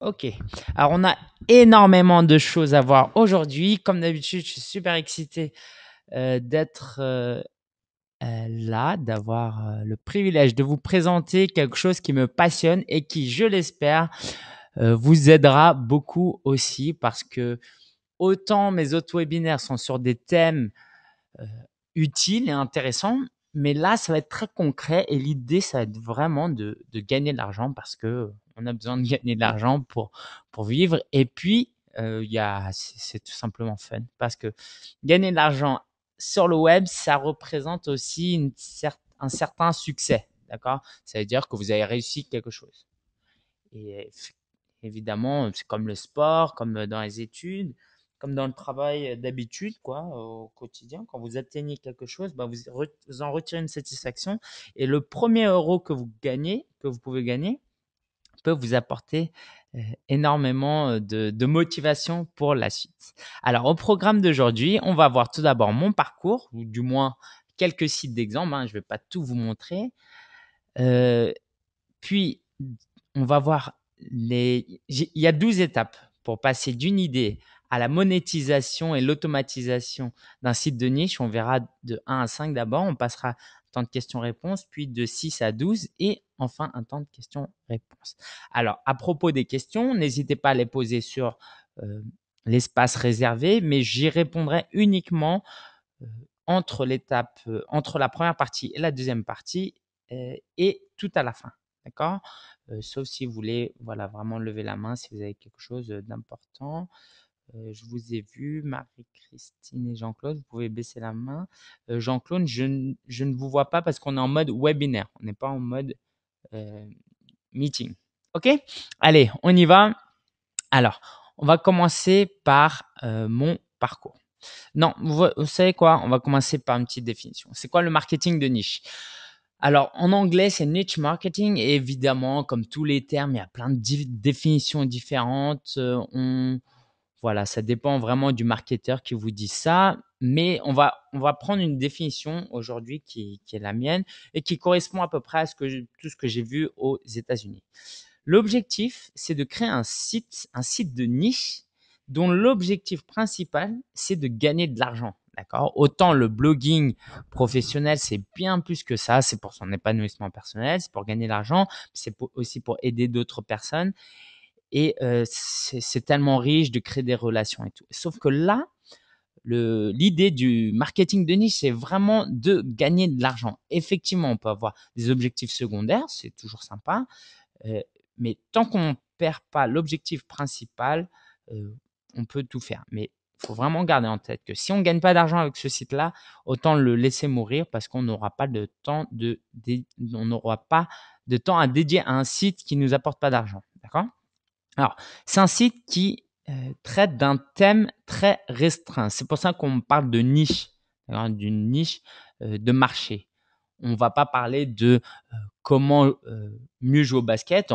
Ok. Alors, on a énormément de choses à voir aujourd'hui. Comme d'habitude, je suis super excité d'être là, d'avoir le privilège de vous présenter quelque chose qui me passionne et qui, je l'espère, vous aidera beaucoup aussi parce que autant mes autres webinaires sont sur des thèmes euh, utiles et intéressants, mais là, ça va être très concret et l'idée, ça va être vraiment de gagner de l'argent parce que on a besoin de gagner de l'argent pour vivre. Et puis, c'est tout simplement fun parce que gagner de l'argent sur le web, ça représente aussi un certain succès. D'accord? Ça veut dire que vous avez réussi quelque chose. Et évidemment, c'est comme le sport, comme dans les études, comme dans le travail d'habitude, quoi, au quotidien. Quand vous atteignez quelque chose, bah, vous en retirez une satisfaction. Et le premier euro que vous gagnez, que vous pouvez gagner, peut vous apporter énormément de motivation pour la suite. Alors, au programme d'aujourd'hui, on va voir tout d'abord mon parcours, ou du moins quelques sites d'exemple. Hein, je ne vais pas tout vous montrer. Euh, Puis, on va voir il y a 12 étapes pour passer d'une idée à la monétisation et l'automatisation d'un site de niche. On verra de 1 à 5 d'abord. On passera un temps de questions-réponses, puis de 6 à 12 et enfin un temps de questions-réponses. Alors, à propos des questions, n'hésitez pas à les poser sur l'espace réservé, mais j'y répondrai uniquement euh, entre la première partie et la deuxième partie et tout à la fin. D'accord? Sauf si vous voulez voilà, vraiment lever la main si vous avez quelque chose d'important. Je vous ai vu, Marie-Christine et Jean-Claude, vous pouvez baisser la main. Jean-Claude, je ne vous vois pas parce qu'on est en mode webinaire, on n'est pas en mode euh, meeting. OK? Allez, on y va. Alors, on va commencer par mon parcours. Non, vous savez quoi? On va commencer par une petite définition. C'est quoi le marketing de niche? Alors, en anglais, c'est niche marketing et évidemment, comme tous les termes, il y a plein de définitions différentes. Voilà, ça dépend vraiment du marketeur qui vous dit ça. Mais on va prendre une définition aujourd'hui qui est la mienne et qui correspond à peu près à tout ce que j'ai vu aux États-Unis. L'objectif, c'est de créer un site de niche dont l'objectif principal, c'est de gagner de l'argent. D'accord? Autant le blogging professionnel, c'est bien plus que ça. C'est pour son épanouissement personnel, c'est pour gagner de l'argent, aussi pour aider d'autres personnes. Et c'est tellement riche de créer des relations et tout. Sauf que là, l'idée du marketing de niche, c'est vraiment de gagner de l'argent. Effectivement, on peut avoir des objectifs secondaires, c'est toujours sympa, euh, mais tant qu'on ne perd pas l'objectif principal, euh, on peut tout faire. Mais il faut vraiment garder en tête que si on ne gagne pas d'argent avec ce site-là, autant le laisser mourir parce qu'on n'aura pas de temps on n'aura pas de temps à dédier à un site qui ne nous apporte pas d'argent. D'accord? Alors, c'est un site qui traite d'un thème très restreint. C'est pour ça qu'on parle de niche, d'une niche de marché. On ne va pas parler de comment mieux jouer au basket.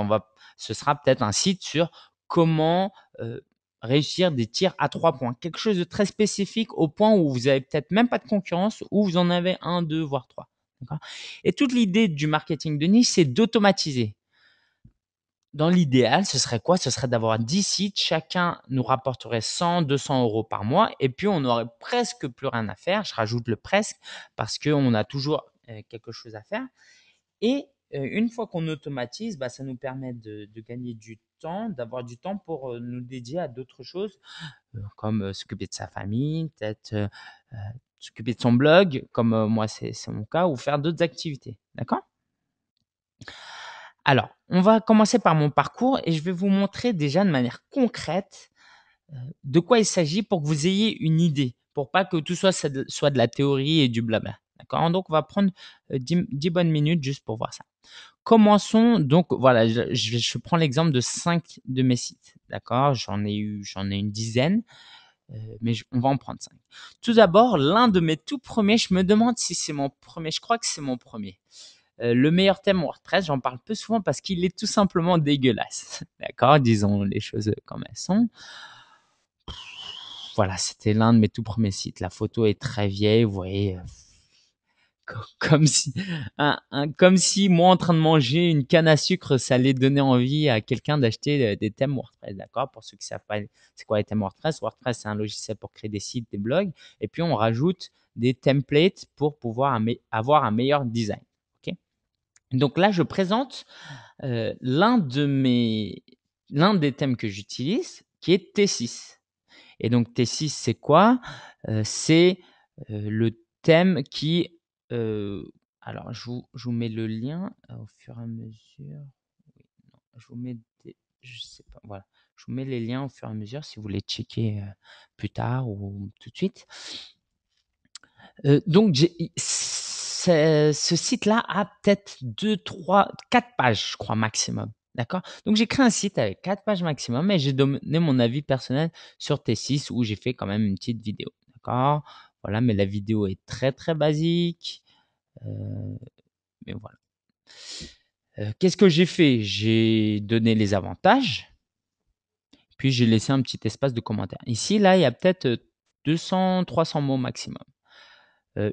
Ce sera peut-être un site sur comment réussir des tirs à 3 points. Quelque chose de très spécifique au point où vous avez peut-être même pas de concurrence, ou vous en avez un, deux, voire trois. Et toute l'idée du marketing de niche, c'est d'automatiser. Dans l'idéal, ce serait quoi? Ce serait d'avoir 10 sites, chacun nous rapporterait 100, 200 euros par mois et puis on n'aurait presque plus rien à faire. Je rajoute le presque parce qu'on a toujours quelque chose à faire. Et une fois qu'on automatise, bah, ça nous permet de gagner du temps, d'avoir du temps pour nous dédier à d'autres choses, comme s'occuper de sa famille, peut-être s'occuper de son blog, comme moi c'est mon cas, ou faire d'autres activités. D'accord? Alors, on va commencer par mon parcours et je vais vous montrer déjà de manière concrète de quoi il s'agit pour que vous ayez une idée, pour pas que tout soit de la théorie et du blabla. D'accord? Donc, on va prendre 10 bonnes minutes juste pour voir ça. Commençons donc, voilà, je prends l'exemple de 5 de mes sites. D'accord? J'en ai une dizaine, mais on va en prendre 5. Tout d'abord, l'un de mes tout premiers, je me demande si c'est mon premier, je crois que c'est mon premier. Le meilleur thème WordPress, j'en parle peu souvent parce qu'il est tout simplement dégueulasse. D'accord? Disons les choses comme elles sont. Voilà, c'était l'un de mes tout premiers sites. La photo est très vieille, vous voyez, comme si, comme si moi en train de manger une canne à sucre, ça allait donner envie à quelqu'un d'acheter des thèmes WordPress, d'accord? Pour ceux qui savent pas, c'est quoi les thèmes WordPress? WordPress, c'est un logiciel pour créer des sites, des blogs, et puis on rajoute des templates pour pouvoir avoir un meilleur design. Ok. Donc là, je présente l'un des thèmes que j'utilise, qui est T6. Et donc T6, c'est quoi? C'est le thème qui, euh, alors je vous mets le lien au fur et à mesure. Oui, non, je vous mets je sais pas, voilà. Je vous mets les liens au fur et à mesure si vous voulez checker plus tard ou tout de suite. Donc ce site-là a peut-être 2, 3, 4 pages, je crois, maximum. D'accord? Donc j'ai créé un site avec 4 pages maximum et j'ai donné mon avis personnel sur T6 où j'ai fait quand même une petite vidéo. D'accord? Voilà, mais la vidéo est très très basique. Mais voilà. Qu'est-ce que j'ai fait? J'ai donné les avantages, puis j'ai laissé un petit espace de commentaire. Ici, là, il y a peut-être 200, 300 mots maximum.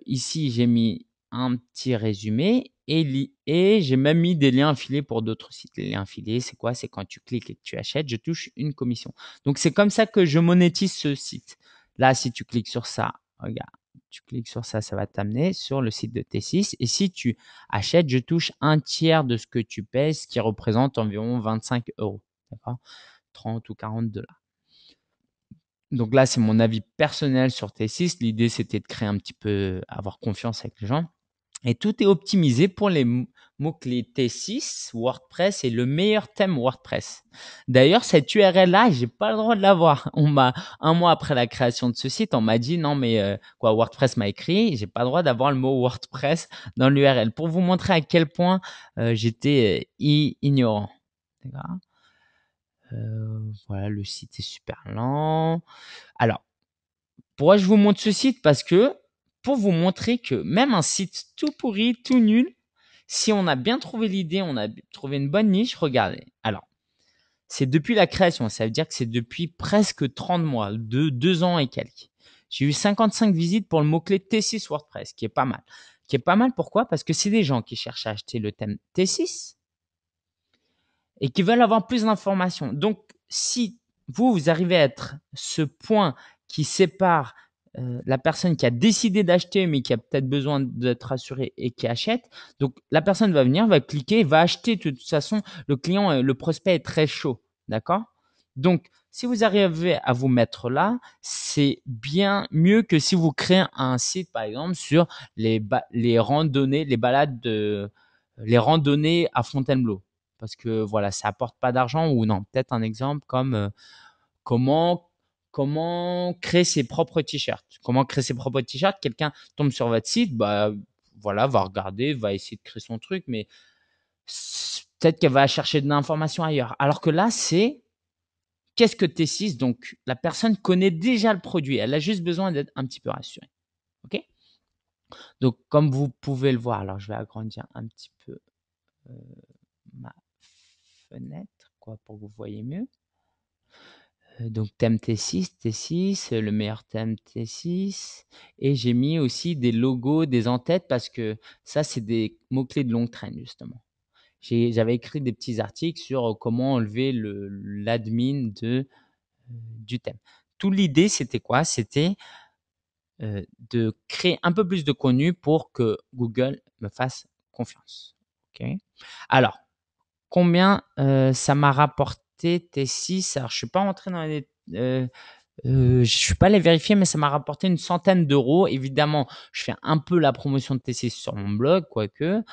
Ici, j'ai mis un petit résumé et j'ai même mis des liens affiliés pour d'autres sites. Les liens affiliés, c'est quoi? C'est quand tu cliques et que tu achètes, je touche une commission. Donc, c'est comme ça que je monétise ce site. Là, si tu cliques sur ça, regarde, tu cliques sur ça, ça va t'amener sur le site de T6. Et si tu achètes, je touche un tiers de ce que tu payes, ce qui représente environ 25 euros. D'accord? 30 ou 40 $. Donc là, c'est mon avis personnel sur T6. L'idée, c'était de créer un petit peu, avoir confiance avec les gens. Et tout est optimisé pour les mots-clés T6, WordPress et le meilleur thème WordPress. D'ailleurs, cette URL-là, j'ai pas le droit de l'avoir. Un mois après la création de ce site, on m'a dit non, mais quoi, WordPress m'a écrit, j'ai pas le droit d'avoir le mot WordPress dans l'URL. Pour vous montrer à quel point j'étais ignorant. D'accord. Voilà, le site est super lent. Alors, pourquoi je vous montre ce site? Parce que pour vous montrer que même un site tout pourri, tout nul, si on a bien trouvé l'idée, on a trouvé une bonne niche, regardez. Alors, c'est depuis la création, ça veut dire que c'est depuis presque 30 mois, 2 ans et quelques. J'ai eu 55 visites pour le mot-clé T6 WordPress, qui est pas mal. Qui est pas mal pourquoi? Parce que c'est des gens qui cherchent à acheter le thème T6 et qui veulent avoir plus d'informations. Donc, si vous arrivez à être ce point qui sépare la personne qui a décidé d'acheter, mais qui a peut-être besoin d'être rassurée et qui achète, donc la personne va venir, va cliquer, va acheter. De toute façon, le client, le prospect est très chaud. D'accord? Donc, si vous arrivez à vous mettre là, c'est bien mieux que si vous créez un site, par exemple, sur les randonnées, les balades les randonnées à Fontainebleau parce que voilà, ça apporte pas d'argent ou non. Peut-être un exemple comme comment comment créer ses propres t-shirts. Comment créer ses propres t-shirts? Quelqu'un tombe sur votre site, bah voilà, va regarder, va essayer de créer son truc, mais peut-être qu'elle va chercher de l'information ailleurs. Alors que là, c'est qu'est-ce que T6? Donc la personne connaît déjà le produit, elle a juste besoin d'être un petit peu rassurée. Ok? Donc comme vous pouvez le voir, alors je vais agrandir un petit peu euh, ma fenêtre, quoi, pour que vous voyez mieux. Donc thème T6, T6, le meilleur thème T6. Et j'ai mis aussi des logos, des en-têtes parce que ça, c'est des mots-clés de longue traîne, justement. J'avais écrit des petits articles sur comment enlever l'admin du thème. Toute l'idée, c'était quoi? C'était de créer un peu plus de contenu pour que Google me fasse confiance. Ok. Alors, combien ça m'a rapporté T6? Alors, je suis pas entré dans les je suis pas allé vérifier, mais ça m'a rapporté une centaine d'euros. Évidemment, je fais un peu la promotion de TC sur mon blog, quoique.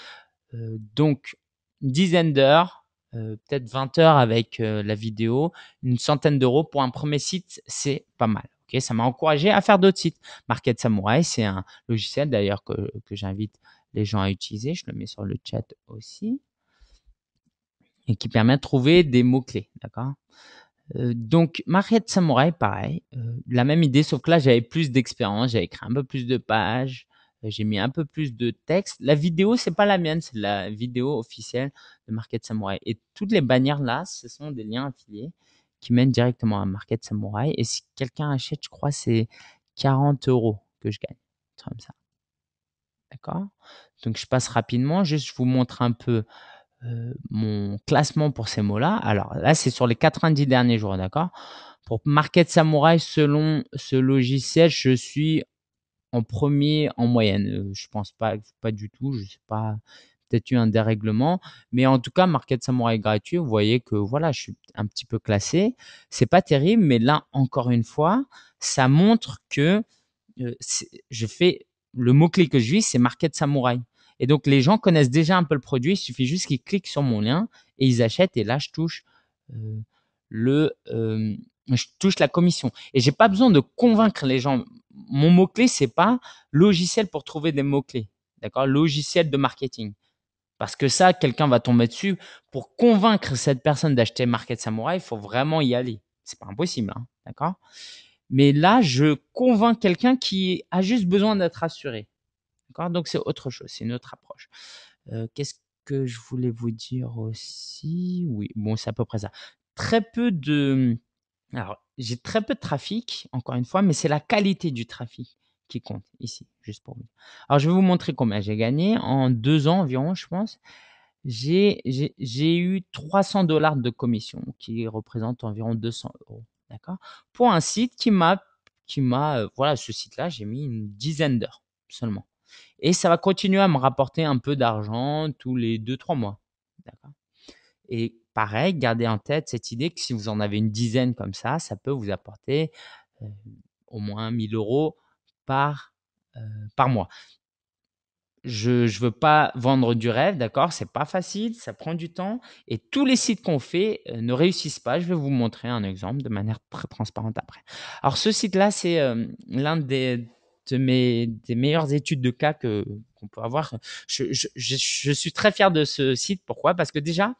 Donc, une dizaine d'heures, peut-être 20 heures avec la vidéo, une centaine d'euros pour un premier site, c'est pas mal. Ok, ça m'a encouragé à faire d'autres sites. Market Samurai, c'est un logiciel d'ailleurs que j'invite les gens à utiliser. Je le mets sur le chat aussi et qui permet de trouver des mots-clés. D'accord? Donc, Market Samurai, pareil, la même idée, sauf que là, j'avais plus d'expérience, j'avais écrit un peu plus de pages, j'ai mis un peu plus de texte. La vidéo, c'est pas la mienne, c'est la vidéo officielle de Market Samurai. Et toutes les bannières là, ce sont des liens affiliés qui mènent directement à Market Samurai. Et si quelqu'un achète, je crois, c'est 40 € que je gagne. Comme ça. d'accord? Donc je passe rapidement, juste je vous montre un peu, mon classement pour ces mots-là. Alors là, c'est sur les 90 derniers jours, d'accord? Pour Market Samurai, selon ce logiciel, je suis en premier en moyenne. Je pense pas du tout, je sais pas, peut-être eu un dérèglement, mais en tout cas, Market Samurai gratuit, vous voyez que voilà, je suis un petit peu classé. C'est pas terrible, mais là, encore une fois, ça montre que je fais le mot-clé que je vis, c'est Market Samurai. Et donc, les gens connaissent déjà un peu le produit. Il suffit juste qu'ils cliquent sur mon lien et ils achètent. Et là, euh, je touche la commission. Et j'ai pas besoin de convaincre les gens. Mon mot-clé, c'est pas logiciel pour trouver des mots-clés. D'accord? Logiciel de marketing. Parce que ça, quelqu'un va tomber dessus. Pour convaincre cette personne d'acheter Market Samurai, il faut vraiment y aller. C'est pas impossible, hein, d'accord? Mais là, je convainc quelqu'un qui a juste besoin d'être rassuré. D'accord? Donc, c'est autre chose, c'est une autre approche. Qu'est-ce que je voulais vous dire aussi? Oui, bon, c'est à peu près ça. Très peu de. Alors, j'ai très peu de trafic, encore une fois, mais c'est la qualité du trafic qui compte ici, juste pour vous dire. Alors, je vais vous montrer combien j'ai gagné en 2 ans environ, je pense. J'ai eu 300 $ de commission, qui représente environ 200 €. D'accord? Pour un site voilà, ce site-là, j'ai mis une dizaine d'heures seulement. Et ça va continuer à me rapporter un peu d'argent tous les 2, 3 mois. D'accord? Et pareil, gardez en tête cette idée que si vous en avez une dizaine comme ça peut vous apporter euh, au moins 1 000 € par, euh, par mois. Je veux pas vendre du rêve, d'accord? C'est pas facile, ça prend du temps et tous les sites qu'on fait, ne réussissent pas. Je vais vous montrer un exemple de manière très transparente après. Alors ce site-là, c'est, l'un des meilleures études de cas que qu'on peut avoir. Je suis très fier de ce site. Pourquoi? Parce que déjà,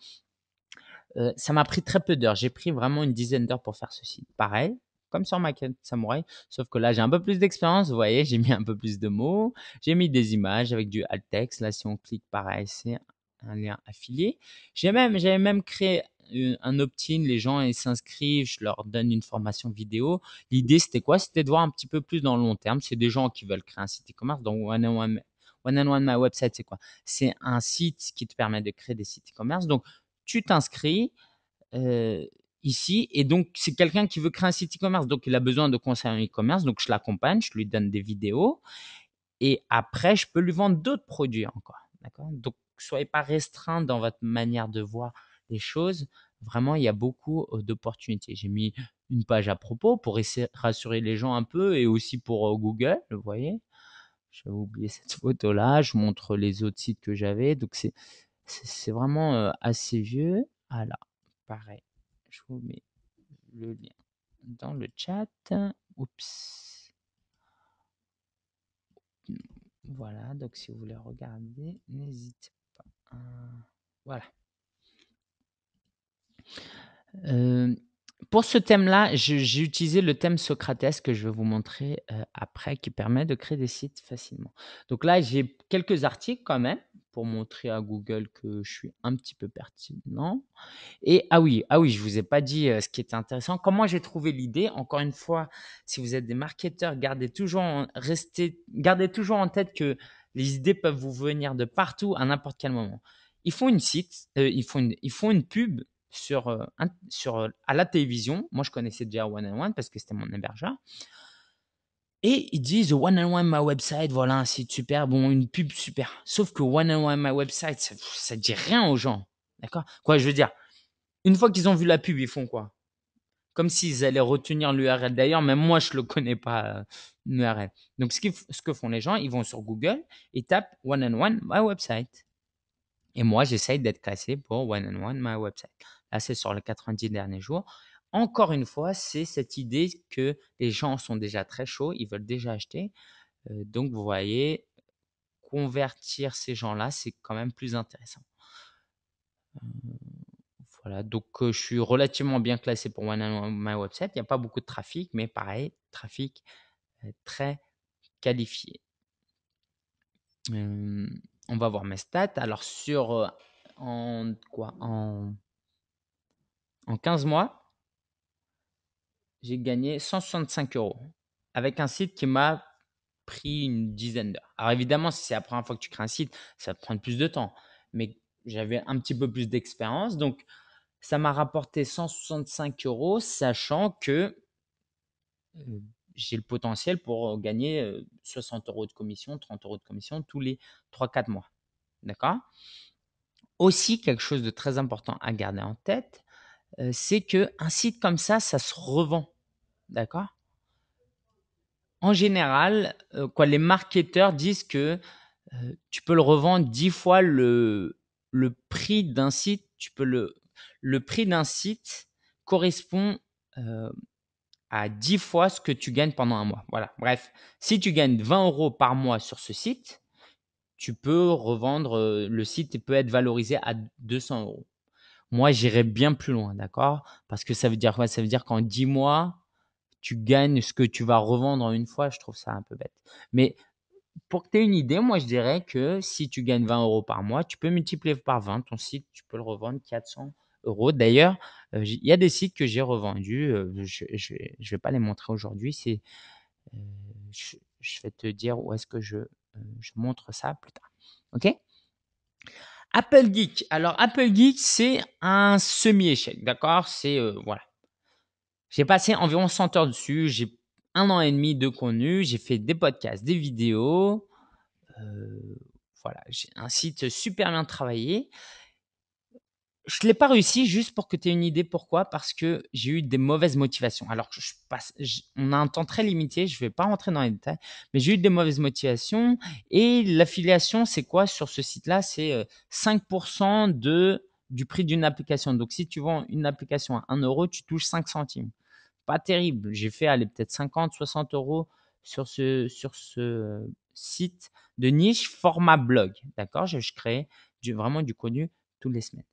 ça m'a pris très peu d'heures. J'ai pris vraiment une dizaine d'heures pour faire ce site. Pareil, comme sur Maquette Samurai, sauf que là, j'ai un peu plus d'expérience. Vous voyez, j'ai mis un peu plus de mots. J'ai mis des images avec du alt text. Là, si on clique, pareil, c'est un lien affilié. J'avais même créé un opt-in. Les gens, ils s'inscrivent. Je leur donne une formation vidéo. L'idée, c'était quoi? C'était de voir un petit peu plus dans le long terme. C'est des gens qui veulent créer un site e-commerce. Donc, One and One My Website, c'est quoi? C'est un site qui te permet de créer des sites e-commerce. Donc, tu t'inscris ici et donc c'est quelqu'un qui veut créer un site e-commerce, donc il a besoin de conseils en e-commerce, donc je l'accompagne, je lui donne des vidéos et après je peux lui vendre d'autres produits encore, d'accord? Donc soyez pas restreint dans votre manière de voir les choses. Vraiment, il y a beaucoup d'opportunités. J'ai mis une page à propos pour essayer de rassurer les gens un peu et aussi pour Google, vous voyez. J'avais oublié cette photo-là. Je montre les autres sites que j'avais. Donc, c'est vraiment assez vieux. Ah là, pareil. Je vous mets le lien dans le chat. Oups. Voilà. Donc, si vous voulez regarder, n'hésitez pas. Voilà. Euh, pour ce thème-là, j'ai utilisé le thème Socrates que je vais vous montrer après, qui permet de créer des sites facilement. Donc là, j'ai quelques articles quand même pour montrer à Google que je suis un petit peu pertinent. Et ah oui, je vous ai pas dit ce qui était intéressant. Comment j'ai trouvé l'idée? Encore une fois, si vous êtes des marketeurs, gardez toujours en tête que les idées peuvent vous venir de partout à n'importe quel moment. Ils font une pub à la télévision. Moi, je connaissais déjà One and One parce que c'était mon hébergeur. Et ils disent One and One My Website, voilà un site super, bon, une pub super. Sauf que One and One My Website, ça dit rien aux gens. D'accord? Quoi, je veux dire, une fois qu'ils ont vu la pub, ils font quoi? Comme s'ils allaient retenir l'URL. D'ailleurs, même moi, je le connais pas, l'URL. Donc, ce que font les gens, ils vont sur Google et tapent One and One My Website. Et moi, j'essaye d'être classé pour One and One My Website. Là, c'est sur les 90 derniers jours. Encore une fois, c'est cette idée que les gens sont déjà très chauds, ils veulent déjà acheter. Donc, vous voyez, convertir ces gens-là, c'est quand même plus intéressant. Voilà, donc je suis relativement bien classé pour One and One My Website. Il n'y a pas beaucoup de trafic, mais pareil, trafic très qualifié. On va voir mes stats. Alors, en 15 mois, j'ai gagné 165 € avec un site qui m'a pris une dizaine d'heures. Alors évidemment, si c'est la première fois que tu crées un site, ça va te prendre plus de temps. Mais j'avais un petit peu plus d'expérience. Donc, ça m'a rapporté 165 €, sachant que j'ai le potentiel pour gagner 60 € de commission, 30 € de commission tous les 3-4 mois. D'accord? Aussi, quelque chose de très important à garder en tête, c'est qu'un site comme ça se revend. D'accord? En général, les marketeurs disent que tu peux le revendre 10 fois le prix d'un site. Le prix d'un site correspond à 10 fois ce que tu gagnes pendant un mois. Voilà. Bref, si tu gagnes 20 € par mois sur ce site, tu peux revendre, le site peut être valorisé à 200 €. Moi, j'irais bien plus loin, d'accord? Parce que ça veut dire quoi? Ça veut dire qu'en 10 mois, tu gagnes ce que tu vas revendre en une fois. Je trouve ça un peu bête. Mais pour que tu aies une idée, moi, je dirais que si tu gagnes 20 € par mois, tu peux multiplier par 20 ton site, tu peux le revendre 400 €. D'ailleurs, il y a des sites que j'ai revendus, je vais pas les montrer aujourd'hui, heu, je vais te dire où est-ce que je montre ça plus tard. OK? Apple Geek. Alors Apple Geek, c'est un semi-échec, d'accord? Voilà. J'ai passé environ 100 heures dessus, j'ai 1 an et demi de contenu, j'ai fait des podcasts, des vidéos, voilà, j'ai un site super bien travaillé. Je ne l'ai pas réussi, juste pour que tu aies une idée pourquoi, parce que j'ai eu des mauvaises motivations. Alors on a un temps très limité, je ne vais pas rentrer dans les détails, mais j'ai eu des mauvaises motivations et l'affiliation, c'est quoi sur ce site-là? C'est 5% du prix d'une application. Donc, si tu vends une application à 1 €, tu touches 5 centimes. Pas terrible. J'ai fait aller peut-être 50, 60 € sur ce site de niche format blog. D'accord? Je crée vraiment du contenu toutes les semaines.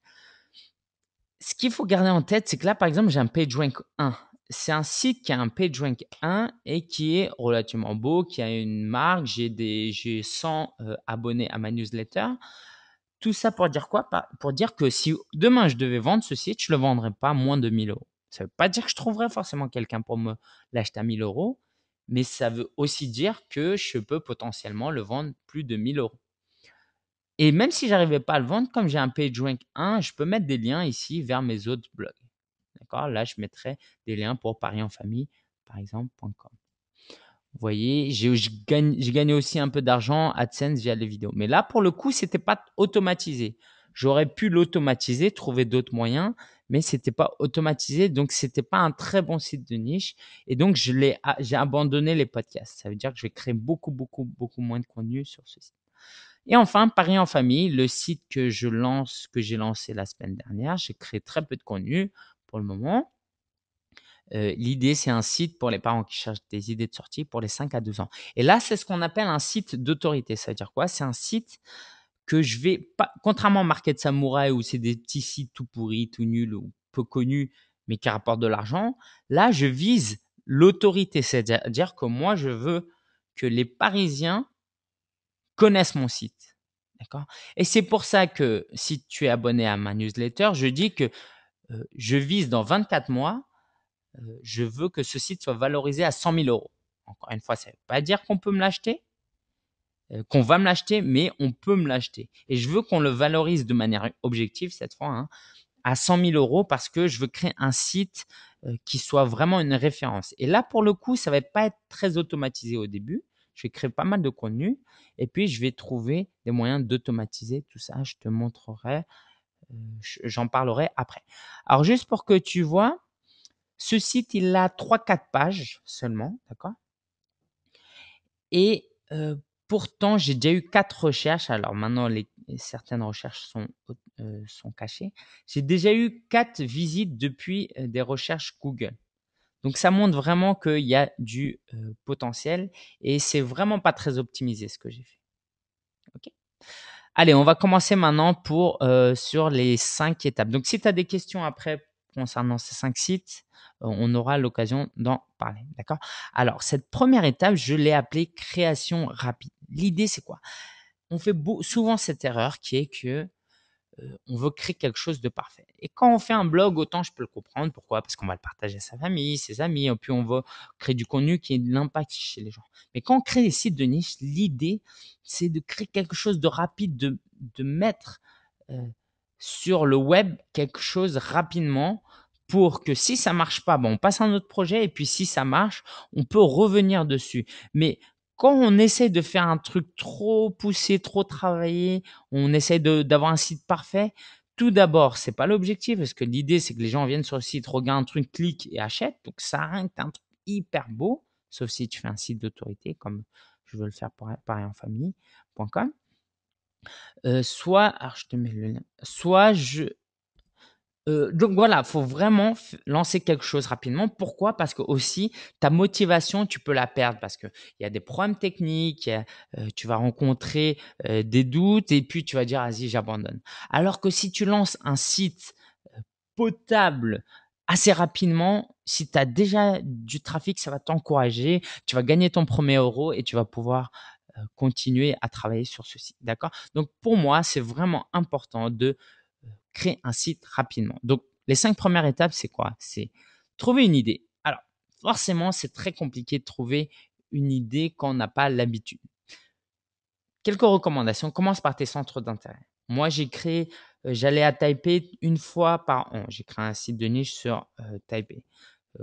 Ce qu'il faut garder en tête, c'est que là, par exemple, j'ai un PageRank 1. C'est un site qui a un PageRank 1 et qui est relativement beau, qui a une marque. J'ai 100 abonnés à ma newsletter. Tout ça pour dire quoi? Pour dire que si demain je devais vendre ce site, je ne le vendrais pas moins de 1 000 €. Ça ne veut pas dire que je trouverais forcément quelqu'un pour me l'acheter à 1 000 €, mais ça veut aussi dire que je peux potentiellement le vendre plus de 1 000 €. Et même si j'arrivais pas à le vendre, comme j'ai un PageRank 1, je peux mettre des liens ici vers mes autres blogs. D'accord? Là, je mettrai des liens pour parier en famille, par exemple, .com. Vous voyez, j'ai gagné aussi un peu d'argent AdSense via les vidéos. Mais là, pour le coup, c'était pas automatisé. J'aurais pu l'automatiser, trouver d'autres moyens, mais c'était pas automatisé, donc c'était pas un très bon site de niche. Et donc, j'ai abandonné les podcasts. Ça veut dire que je vais créer beaucoup, beaucoup, beaucoup moins de contenu sur ce site. Et enfin, Paris en famille, le site que j'ai lancé la semaine dernière. J'ai créé très peu de contenu pour le moment. L'idée, c'est un site pour les parents qui cherchent des idées de sortie pour les 5 à 12 ans. Et là, c'est ce qu'on appelle un site d'autorité. Ça veut dire quoi? C'est un site que je vais pas, contrairement à Market Samurai où c'est des petits sites tout pourris, tout nuls ou peu connus, mais qui rapportent de l'argent. Là, je vise l'autorité. C'est-à-dire que moi, je veux que les Parisiens connaissent mon site. D'accord? Et c'est pour ça que si tu es abonné à ma newsletter, je dis que je vise dans 24 mois, je veux que ce site soit valorisé à 100 000 €. Encore une fois, ça ne veut pas dire qu'on peut me l'acheter, qu'on va me l'acheter, mais on peut me l'acheter. Et je veux qu'on le valorise de manière objective cette fois, hein, à 100 000 € parce que je veux créer un site qui soit vraiment une référence. Et là, pour le coup, ça ne va pas être très automatisé au début. Je vais créer pas mal de contenu et puis je vais trouver des moyens d'automatiser tout ça. Je te montrerai, j'en parlerai après. Alors, juste pour que tu vois, ce site, il a 3-4 pages seulement, d'accord? Et pourtant, j'ai déjà eu 4 recherches. Alors maintenant, certaines recherches sont cachées. J'ai déjà eu 4 visites depuis des recherches Google. Donc ça montre vraiment qu'il y a du potentiel et c'est vraiment pas très optimisé ce que j'ai fait. OK? Allez, on va commencer maintenant sur les 5 étapes. Donc si tu as des questions après concernant ces 5 sites, on aura l'occasion d'en parler. D'accord? Alors, cette première étape, je l'ai appelée création rapide. L'idée, c'est quoi? On fait souvent cette erreur qui est que on veut créer quelque chose de parfait. Et quand on fait un blog, autant je peux le comprendre. Pourquoi? Parce qu'on va le partager à sa famille, ses amis, et puis on va créer du contenu qui ait de l'impact chez les gens. Mais quand on crée des sites de niche, l'idée, c'est de créer quelque chose de rapide, de mettre euh, sur le web quelque chose rapidement pour que si ça marche pas, bon, on passe à un autre projet et puis si ça marche, on peut revenir dessus. Mais quand on essaie de faire un truc trop poussé, trop travaillé, on essaie d'avoir un site parfait. Tout d'abord, c'est pas l'objectif parce que l'idée, c'est que les gens viennent sur le site, regardent un truc, cliquent et achètent. Donc, ça a rien que t'as un truc hyper beau, sauf si tu fais un site d'autorité comme je veux le faire pour pareil en famille.com. Soit, alors je te mets le lien, soit donc voilà, faut vraiment lancer quelque chose rapidement. Pourquoi? Parce que aussi ta motivation, tu peux la perdre parce que il y a des problèmes techniques, tu vas rencontrer des doutes et puis tu vas dire vas-y j'abandonne. Alors que si tu lances un site potable assez rapidement, si tu as déjà du trafic, ça va t'encourager, tu vas gagner ton premier euro et tu vas pouvoir continuer à travailler sur ce site. D'accord? Donc pour moi, c'est vraiment important de créer un site rapidement. Donc, les 5 premières étapes, c'est quoi? C'est trouver une idée. Alors, forcément, c'est très compliqué de trouver une idée quand on n'a pas l'habitude. Quelques recommandations. Commence par tes centres d'intérêt. Moi, j'allais à Taipei une fois par an. J'ai créé un site de niche sur Taipei.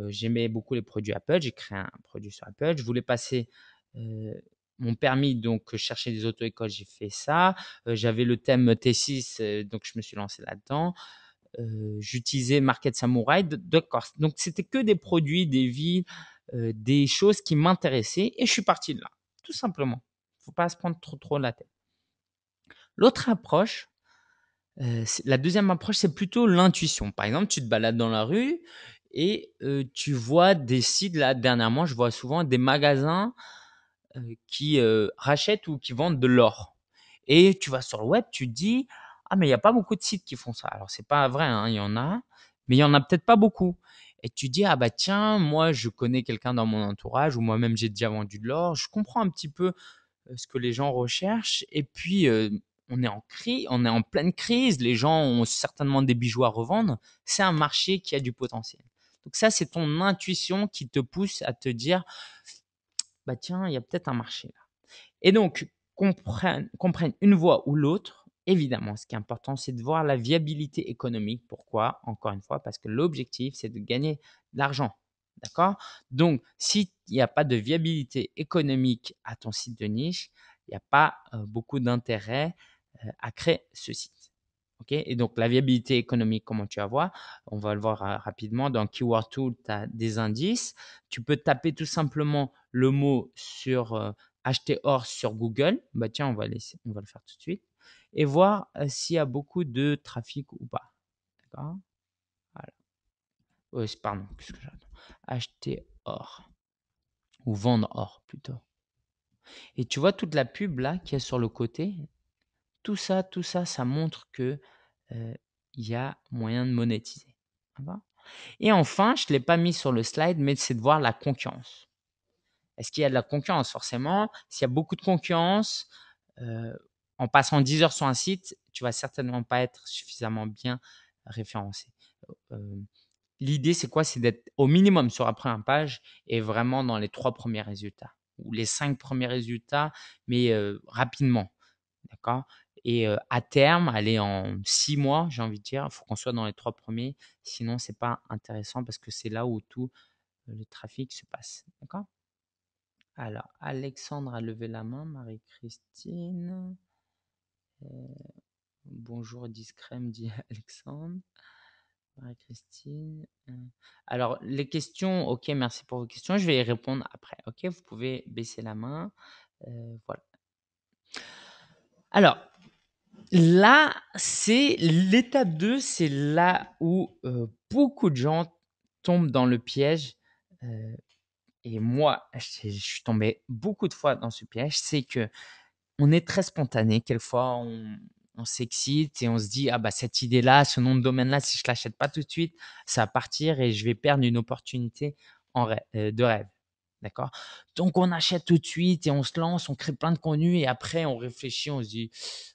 J'aimais beaucoup les produits Apple. J'ai créé un produit sur Apple. Je voulais passer euh, mon permis, donc je cherchais des auto-écoles, j'ai fait ça. J'avais le thème T6, donc je me suis lancé là-dedans. J'utilisais Market Samurai. D'accord. Donc, c'était que des produits, des villes, des choses qui m'intéressaient et je suis parti de là, tout simplement. Faut pas se prendre trop la tête. L'autre approche, la deuxième approche, c'est plutôt l'intuition. Par exemple, tu te balades dans la rue et tu vois des sites. Là, dernièrement, je vois souvent des magasins qui rachètent ou qui vendent de l'or. Et tu vas sur le web, tu te dis, ah, mais il n'y a pas beaucoup de sites qui font ça. Alors, c'est pas vrai, hein, il y en a, mais il y en a peut-être pas beaucoup. Et tu dis, ah bah tiens, moi, je connais quelqu'un dans mon entourage ou moi-même, j'ai déjà vendu de l'or. Je comprends un petit peu ce que les gens recherchent. Et puis, on est en pleine crise. Les gens ont certainement des bijoux à revendre. C'est un marché qui a du potentiel. Donc ça, c'est ton intuition qui te pousse à te dire, bah tiens, il y a peut-être un marché là. Et donc, qu'on prenne une voie ou l'autre, évidemment, ce qui est important, c'est de voir la viabilité économique. Pourquoi? Encore une fois, parce que l'objectif, c'est de gagner de l'argent. D'accord? Donc, s'il n'y a pas de viabilité économique à ton site de niche, il n'y a pas beaucoup d'intérêt à créer ce site. OK? Et donc, la viabilité économique, comment tu vas voir? On va le voir rapidement. Dans Keyword Tool, tu as des indices. Tu peux taper tout simplement le mot sur acheter or sur Google. Bah tiens, on va le faire tout de suite. Et voir s'il y a beaucoup de trafic ou pas. D'accord? Voilà. Pardon, qu'est-ce que j'attends? Acheter or. Ou vendre or plutôt. Et tu vois toute la pub là qu'il y a sur le côté. Tout ça, ça montre que il y a moyen de monétiser. D'accord? Et enfin, je ne l'ai pas mis sur le slide, mais c'est de voir la concurrence. Est-ce qu'il y a de la concurrence? Forcément, s'il y a beaucoup de concurrence, en passant 10 heures sur un site, tu vas certainement pas être suffisamment bien référencé. Euh, L'idée, c'est quoi? C'est d'être au minimum sur la première page et vraiment dans les 3 premiers résultats ou les 5 premiers résultats, mais rapidement. D'accord? Et à terme, aller en 6 mois, j'ai envie de dire, il faut qu'on soit dans les 3 premiers. Sinon, c'est pas intéressant parce que c'est là où tout le trafic se passe. D'accord? Alors, Alexandre a levé la main, Marie-Christine. Bonjour, discret, me dit Alexandre. Marie-Christine. Alors, les questions, ok, merci pour vos questions. Je vais y répondre après. Ok, vous pouvez baisser la main. Voilà. Alors, là, c'est l'étape 2, c'est là où beaucoup de gens tombent dans le piège. Et moi, je suis tombé beaucoup de fois dans ce piège. C'est que on est très spontané. Quelquefois, on s'excite et on se dit, ah bah cette idée-là, ce nom de domaine-là, si je l'achète pas tout de suite, ça va partir et je vais perdre une opportunité de rêve. D'accord? Donc, on achète tout de suite et on se lance, on crée plein de contenu et après, on réfléchit, on se dit,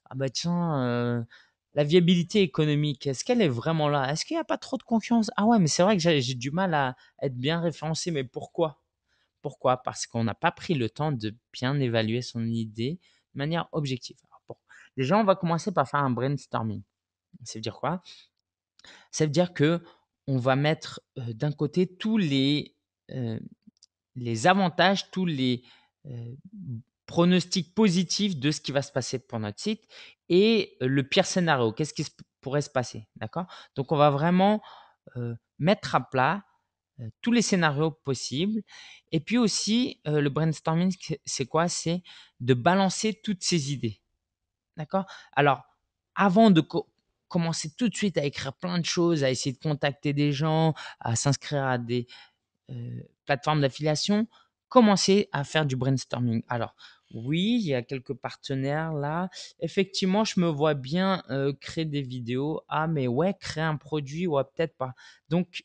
ah bah tiens, la viabilité économique, est-ce qu'elle est vraiment là? Est-ce qu'il n'y a pas trop de confiance? Ah ouais, mais c'est vrai que j'ai du mal à être bien référencé, mais pourquoi? Pourquoi? Parce qu'on n'a pas pris le temps de bien évaluer son idée de manière objective. Alors, déjà, on va commencer par faire un brainstorming. Ça veut dire quoi? Ça veut dire que on va mettre d'un côté tous euh, les avantages, tous les euh, pronostics positifs de ce qui va se passer pour notre site et le pire scénario. Qu'est-ce qui pourrait se passer? D'accord? Donc, on va vraiment mettre à plat tous les scénarios possibles. Et puis aussi, le brainstorming, c'est quoi? C'est de balancer toutes ces idées. D'accord? Alors, avant de commencer tout de suite à écrire plein de choses, à essayer de contacter des gens, à s'inscrire à des plateformes d'affiliation, commencez à faire du brainstorming. Alors, oui, il y a quelques partenaires là. Effectivement, je me vois bien créer des vidéos. Ah, mais ouais, créer un produit, ouais, peut-être pas. Donc,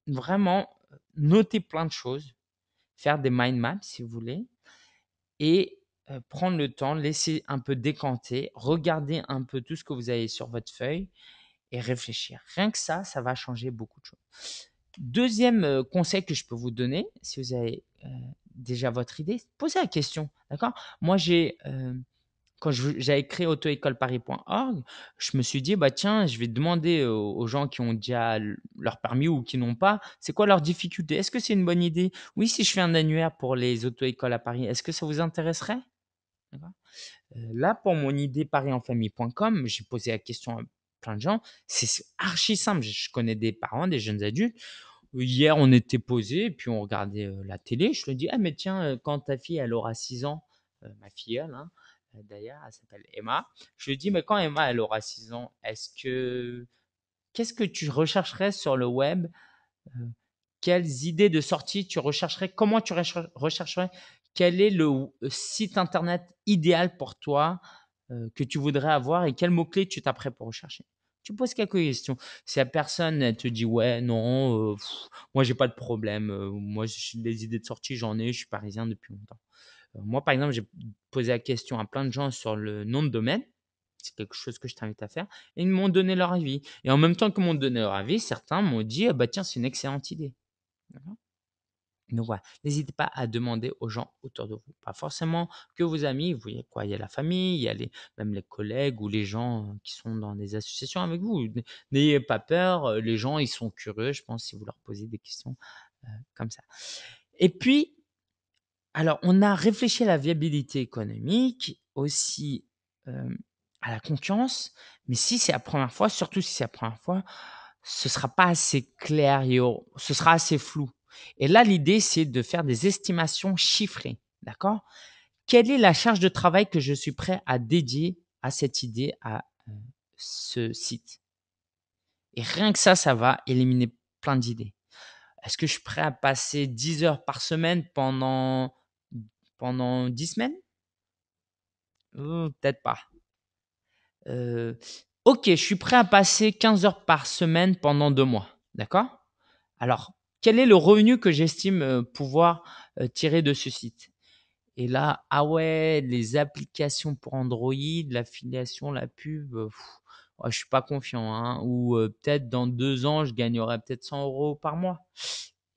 vraiment, noter plein de choses, faire des mind maps si vous voulez, et prendre le temps, laisser un peu décanter, regarder un peu tout ce que vous avez sur votre feuille et réfléchir. Rien que ça va changer beaucoup de choses. Deuxième conseil que je peux vous donner, si vous avez déjà votre idée, posez la question. D'accord? Moi, quand j'avais créé autoécoleparis.org, je me suis dit, bah tiens, je vais demander aux gens qui ont déjà leur permis ou qui n'ont pas, c'est quoi leur difficulté? Est-ce que c'est une bonne idée? Oui, si je fais un annuaire pour les auto-écoles à Paris, est-ce que ça vous intéresserait? D'accord. Là, pour mon idée parisenfamille.com, j'ai posé la question à plein de gens. C'est archi simple. Je connais des parents, des jeunes adultes. Hier, on était posés et puis on regardait la télé. Je lui dis, ah mais tiens, quand ta fille, elle aura 6 ans, ma filleule, hein, d'ailleurs, elle s'appelle Emma. Je lui dis, mais quand Emma, elle aura 6 ans, qu'est-ce que tu rechercherais sur le web? Euh, Quelles idées de sortie tu rechercherais? Comment tu rechercherais? Quel est le site internet idéal pour toi que tu voudrais avoir et quels mots-clés tu t'apprêtes pour rechercher? Tu poses quelques questions. Si la personne elle te dit ouais, non, moi j'ai pas de problème, moi des idées de sortie j'en ai, je suis parisien depuis longtemps. Moi par exemple j'ai posé la question à plein de gens sur le nom de domaine. C'est quelque chose que je t'invite à faire. Et ils m'ont donné leur avis. Et en même temps qu'ils m'ont donné leur avis, certains m'ont dit ah bah tiens c'est une excellente idée. D'accord. Donc voilà, n'hésitez pas à demander aux gens autour de vous. Pas forcément que vos amis, vous voyez quoi, il y a la famille, il y a même les collègues ou les gens qui sont dans des associations avec vous. N'ayez pas peur, les gens ils sont curieux, je pense, si vous leur posez des questions comme ça. Et puis, alors on a réfléchi à la viabilité économique, aussi à la confiance, mais si c'est la première fois, surtout si c'est la première fois, ce sera pas assez clair et ce sera assez flou. Et là, l'idée, c'est de faire des estimations chiffrées. D'accord? Quelle est la charge de travail que je suis prêt à dédier à cette idée, à ce site? Et rien que ça va éliminer plein d'idées. Est-ce que je suis prêt à passer 10 heures par semaine pendant 10 semaines? Peut-être pas. Euh, ok, je suis prêt à passer 15 heures par semaine pendant 2 mois. D'accord? Alors, quel est le revenu que j'estime pouvoir tirer de ce site? Et là, ah ouais, les applications pour Android, l'affiliation, la pub, ouais, je suis pas confiant, hein. Ou peut-être dans 2 ans, je gagnerai peut-être 100 euros par mois.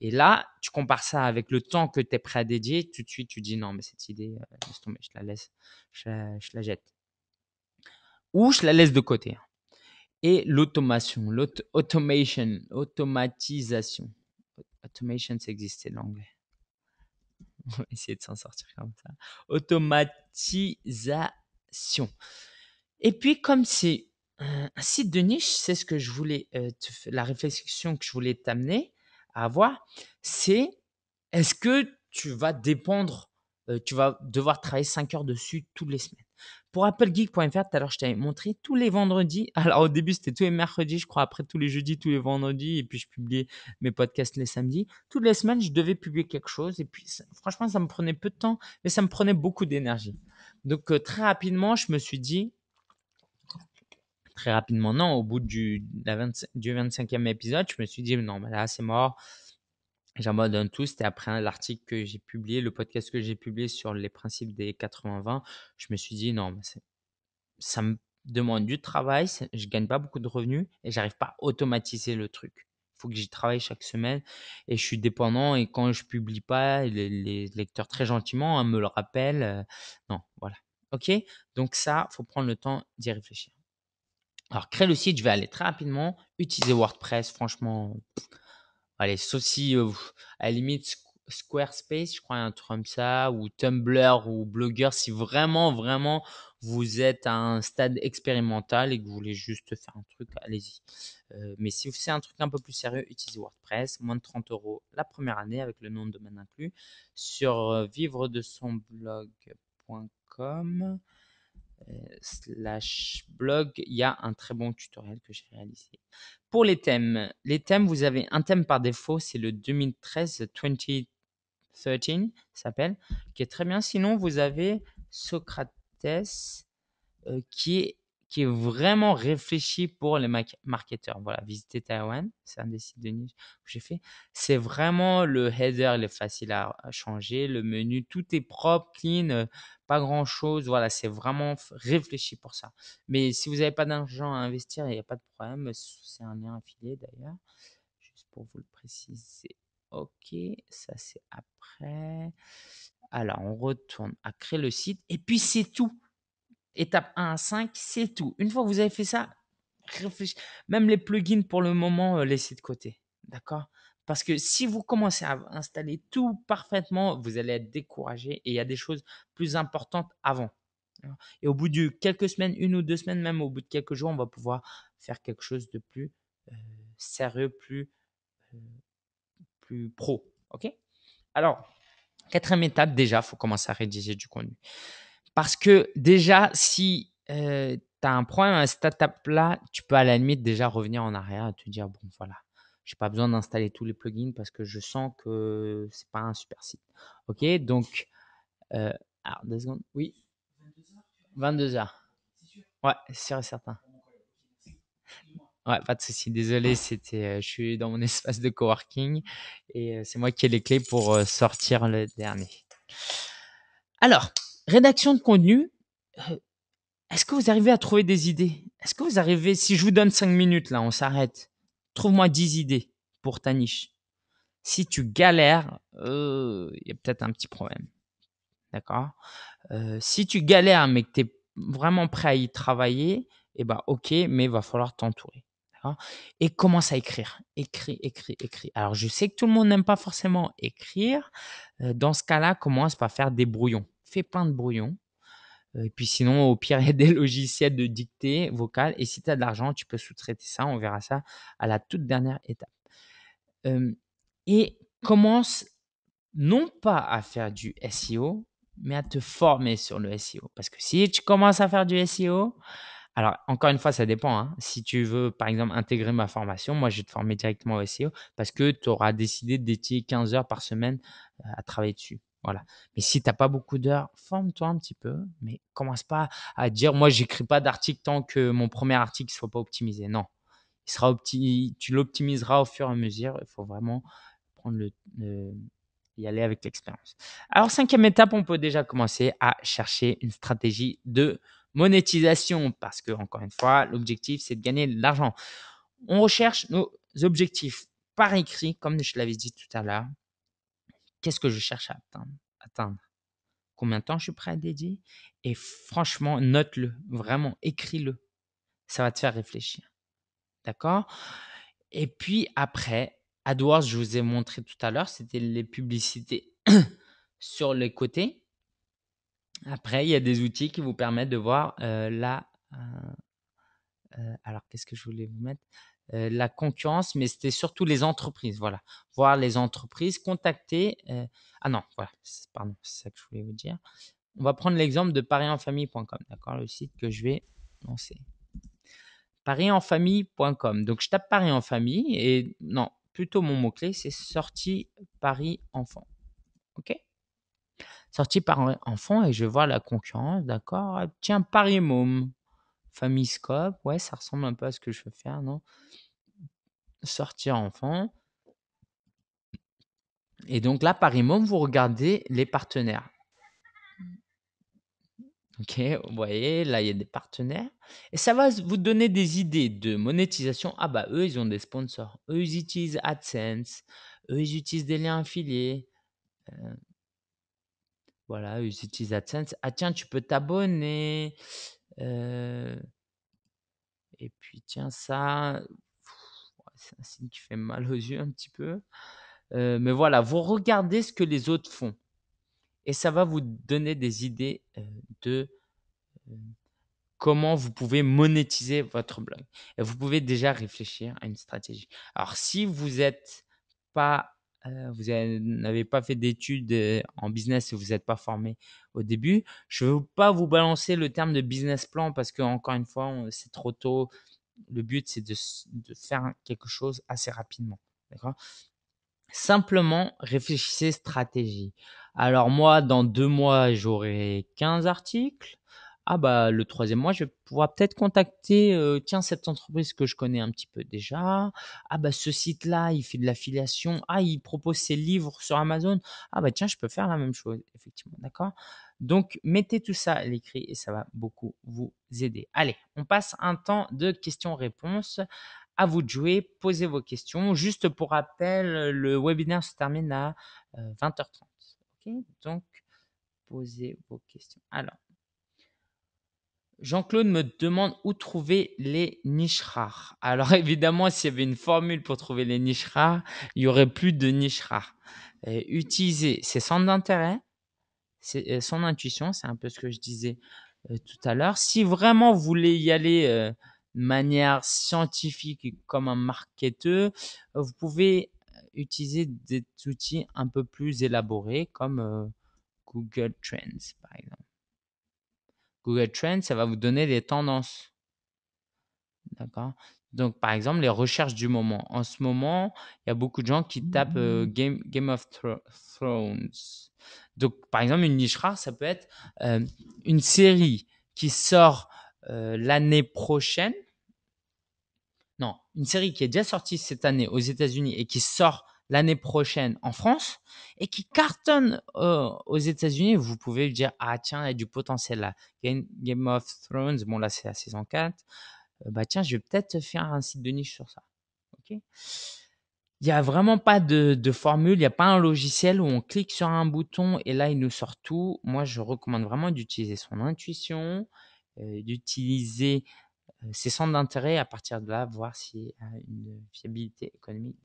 Et là, tu compares ça avec le temps que tu es prêt à dédier, tout de suite, tu dis non, mais cette idée, laisse tomber, je la laisse, je la jette. Ou je la laisse de côté. Et l'automation, automatisation. Automation, ça existait en anglais. On va essayer de s'en sortir comme ça. Automatisation. Et puis, comme c'est un site de niche, c'est ce que je voulais, la réflexion que je voulais t'amener à avoir, c'est est-ce que tu vas devoir travailler 5 heures dessus toutes les semaines? Pour applegeek.fr, tout à l'heure, je t'avais montré tous les vendredis. Alors, au début, c'était tous les mercredis, je crois. Après, tous les jeudis, tous les vendredis. Et puis, je publiais mes podcasts les samedis. Toutes les semaines, je devais publier quelque chose. Et puis, franchement, ça me prenait peu de temps, mais ça me prenait beaucoup d'énergie. Donc, très rapidement, je me suis dit, très rapidement, non, au bout du 25e épisode, je me suis dit, non, mais là, c'est mort. J'abandonne tout. C'était après l'article que j'ai publié, le podcast que j'ai publié sur les principes des 80-20. Je me suis dit, non, mais ça me demande du travail, je gagne pas beaucoup de revenus et j'arrive pas à automatiser le truc. Il faut que j'y travaille chaque semaine et je suis dépendant et quand je publie pas, les lecteurs très gentiment me le rappellent. Non, voilà. OK? Donc ça, faut prendre le temps d'y réfléchir. Alors, créer le site, je vais aller très rapidement. Utiliser WordPress, franchement, allez, sauf si, à la limite, Squarespace, je crois, un truc comme ça, ou Tumblr ou Blogger, si vraiment, vraiment, vous êtes à un stade expérimental et que vous voulez juste faire un truc, allez-y. Mais si c'est un truc un peu plus sérieux, utilisez WordPress, moins de 30 € la première année avec le nom de domaine inclus, sur vivredesonblog.com slash blog, il y a un très bon tutoriel que j'ai réalisé. Pour les thèmes, vous avez un thème par défaut, c'est le 2013, 2013 s'appelle, qui est très bien. Sinon, vous avez Socrates, qui est vraiment réfléchi pour les marketeurs. Voilà, visiter Taïwan, c'est un des sites de niche que j'ai fait. C'est vraiment le header, il est facile à changer, le menu, tout est propre, clean, pas grand chose. Voilà, c'est vraiment réfléchi pour ça. Mais si vous n'avez pas d'argent à investir, il n'y a pas de problème. C'est un lien affilié d'ailleurs, juste pour vous le préciser. Ok, ça c'est après. Alors, on retourne à créer le site et puis c'est tout. Étape 1 à 5, c'est tout. Une fois que vous avez fait ça, réfléchissez. Même les plugins, pour le moment, laissez de côté. D'accord? Parce que si vous commencez à installer tout parfaitement, vous allez être découragé et il y a des choses plus importantes avant. Et au bout de quelques semaines, 1 ou 2 semaines, même au bout de quelques jours, on va pouvoir faire quelque chose de plus sérieux, euh, plus pro. OK? Alors, quatrième étape, déjà, il faut commencer à rédiger du contenu. Parce que déjà, si tu as un problème à cette étape-là, tu peux à la limite déjà revenir en arrière et te dire, bon, voilà, j'ai pas besoin d'installer tous les plugins parce que je sens que c'est pas un super site. OK, donc, euh, alors, 2 secondes. Oui, 22 heures. Ouais, c'est sûr et certain. Ouais, pas de souci. Désolé, je suis dans mon espace de coworking et c'est moi qui ai les clés pour sortir le dernier. Alors, rédaction de contenu. euh, Est-ce que vous arrivez à trouver des idées? Est-ce que vous arrivez, si je vous donne 5 minutes, là, on s'arrête. Trouve-moi 10 idées pour ta niche. Si tu galères, il y a peut-être un petit problème. D'accord? Si tu galères, mais que tu es vraiment prêt à y travailler, eh ben, ok, mais il va falloir t'entourer. D'accord? Et commence à écrire. Écris, écris, écris. Alors, je sais que tout le monde n'aime pas forcément écrire. Dans ce cas-là, commence par faire des brouillons. Fais plein de brouillons. Et puis sinon, au pire, il y a des logiciels de dictée vocale. Et si tu as de l'argent, tu peux sous-traiter ça. On verra ça à la toute dernière étape. Et commence non pas à faire du SEO, mais à te former sur le SEO. Parce que si tu commences à faire du SEO, alors encore une fois, ça dépend. Hein. Si tu veux, par exemple, intégrer ma formation, moi, je vais te former directement au SEO parce que tu auras décidé de dédier 15 heures par semaine à travailler dessus. Voilà. Mais si tu n'as pas beaucoup d'heures, forme-toi un petit peu, mais commence pas à dire, moi, j'écris pas d'article tant que mon premier article ne soit pas optimisé. Non. Tu l'optimiseras au fur et à mesure. Il faut vraiment prendre y aller avec l'expérience. Alors, cinquième étape, on peut déjà commencer à chercher une stratégie de monétisation parce que, encore une fois, l'objectif, c'est de gagner de l'argent. On recherche nos objectifs par écrit, comme je l'avais dit tout à l'heure. Qu'est-ce que je cherche à atteindre? Combien de temps je suis prêt à dédier? Et franchement, note-le, vraiment, écris-le. Ça va te faire réfléchir. D'accord? Et puis après, AdWords, je vous ai montré tout à l'heure, c'était les publicités sur les côtés. Après, il y a des outils qui vous permettent de voir alors, qu'est-ce que je voulais vous mettre? La concurrence, mais c'était surtout les entreprises. Voilà. Voir les entreprises, contacter. Ah non, voilà. Pardon, c'est ça que je voulais vous dire. On va prendre l'exemple de parienfamille.com, d'accord? Le site que je vais lancer. Parienfamille.com. Donc, je tape Paris en famille et non, plutôt mon mot-clé, c'est sortie Paris enfant. OK? Sortie Paris enfant et je vois la concurrence, d'accord? Tiens, Paris môme. Famille Scope, ouais, ça ressemble un peu à ce que je veux faire, non? Sortir enfant. Et donc là, Paris môme, vous regardez les partenaires. OK, vous voyez, là, il y a des partenaires et ça va vous donner des idées de monétisation. Ah bah, eux, ils ont des sponsors. Eux, ils utilisent AdSense. Eux, ils utilisent des liens affiliés. Voilà, eux, ils utilisent AdSense. Ah tiens, tu peux t'abonner. Heu et puis tiens ça, ouais, c'est un signe qui fait mal aux yeux un petit peu. Mais voilà, vous regardez ce que les autres font et ça va vous donner des idées, de, heu comment vous pouvez monétiser votre blog. Et vous pouvez déjà réfléchir à une stratégie. Alors, si vous êtes pas, n'avez pas fait d'études en business et vous n'êtes pas formé au début, je ne veux pas vous balancer le terme de business plan parce que encore une fois, c'est trop tôt. Le but, c'est de faire quelque chose assez rapidement. D'accord? Simplement, réfléchissez stratégie. Alors moi, dans 2 mois, j'aurai 15 articles. Ah bah, le troisième mois, je vais pouvoir peut-être contacter, tiens, cette entreprise que je connais un petit peu déjà. Ah bah, ce site-là, il fait de l'affiliation. Ah, il propose ses livres sur Amazon. Ah bah, tiens, je peux faire la même chose, effectivement, d'accord? Donc, mettez tout ça à l'écrit et ça va beaucoup vous aider. Allez, on passe un temps de questions-réponses. À vous de jouer, posez vos questions. Juste pour rappel, le webinaire se termine à 20h30. Ok, donc posez vos questions. Alors, Jean-Claude me demande où trouver les niches rares. Alors évidemment, s'il y avait une formule pour trouver les niches rares, il y aurait plus de niches rares. Utilisez ses centres d'intérêt, son intuition, c'est un peu ce que je disais tout à l'heure. Si vraiment vous voulez y aller de manière scientifique et comme un marketeur, vous pouvez utiliser des outils un peu plus élaborés comme Google Trends, par exemple. Google Trends, ça va vous donner des tendances. D'accord. Donc, par exemple, les recherches du moment. En ce moment, il y a beaucoup de gens qui tapent Game of Thrones. Donc, par exemple, une niche rare, ça peut être une série qui sort l'année prochaine. Non, une série qui est déjà sortie cette année aux États-Unis et qui sort l'année prochaine en France et qui cartonne aux États-Unis. Vous pouvez dire, ah tiens, il y a du potentiel là. Game of Thrones, bon là c'est la saison 4. Bah tiens, je vais peut-être faire un site de niche sur ça. Ok. Il n'y a vraiment pas de formule, il n'y a pas un logiciel où on clique sur un bouton et là il nous sort tout. Moi, je recommande vraiment d'utiliser son intuition, d'utiliser ses centres d'intérêt, à partir de là, voir s'il y a une viabilité économique.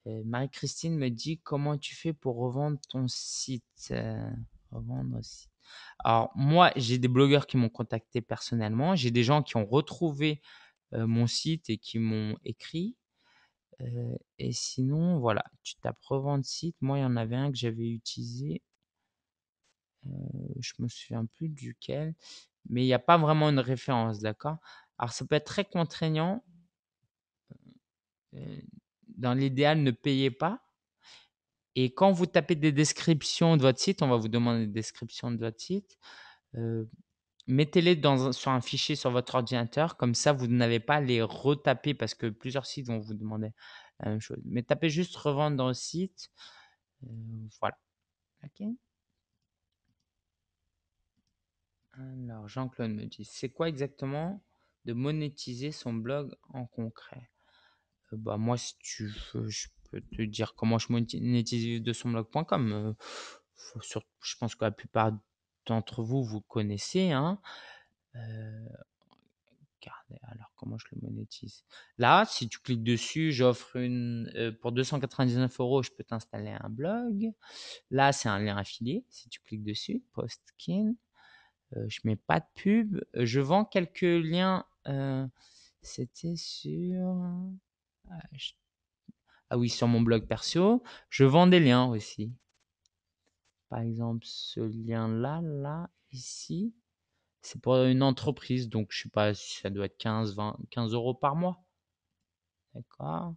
Marie-Christine me dit comment tu fais pour revendre ton site. Revendre aussi. Alors moi, j'ai des blogueurs qui m'ont contacté personnellement, j'ai des gens qui ont retrouvé mon site et qui m'ont écrit. Et sinon, voilà, tu tapes revendre site. Moi, il y en avait un que j'avais utilisé. Je me souviens plus duquel, mais il n'y a pas vraiment une référence, d'accord? Alors, ça peut être très contraignant. Euh, Dans l'idéal, ne payez pas. Et quand vous tapez des descriptions de votre site, on va vous demander des descriptions de votre site. euh, Mettez-les sur un fichier sur votre ordinateur, comme ça vous n'avez pas à les retaper parce que plusieurs sites vont vous demander la même chose. Mais tapez juste revendre dans le site. Voilà. Ok. Alors, Jean-Claude me dit, c'est quoi exactement de monétiser son blog en concret? Bah, moi, si tu veux, je peux te dire comment je monétise de son blog.com. Je pense que la plupart d'entre vous, vous connaissez, hein. Euh, Regardez, alors comment je le monétise? Là, si tu cliques dessus, j'offre pour 299 €, je peux t'installer un blog. Là, c'est un lien affilié. Si tu cliques dessus, Postkin, je mets pas de pub. Je vends quelques liens. C'était sur. Ah, ah oui, sur mon blog perso. Je vends des liens aussi. Par exemple, ce lien-là, là, ici, c'est pour une entreprise. Donc, je sais pas si ça doit être 15, 20, 15 € par mois. D'accord.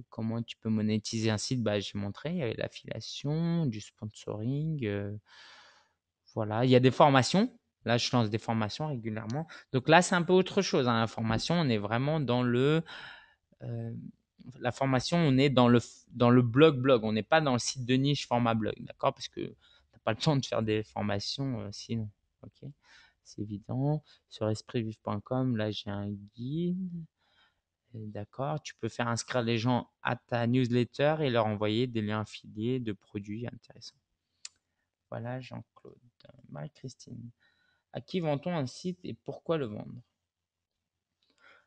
Comment tu peux monétiser un site? Bah, j'ai montré, il y avait l'affiliation, du sponsoring. Voilà, il y a des formations. Là, je lance des formations régulièrement. Donc là, c'est un peu autre chose, hein. La formation, on est vraiment dans euh, la formation, on est dans le blog. On n'est pas dans le site de niche format blog, d'accord? Parce que tu n'as pas le temps de faire des formations sinon. Ok, c'est évident. Sur espritvive.com, là, j'ai un guide. D'accord. Tu peux faire inscrire les gens à ta newsletter et leur envoyer des liens affiliés de produits intéressants. Voilà, Jean-Claude. Marie-Christine. À qui vend-on un site et pourquoi le vendre?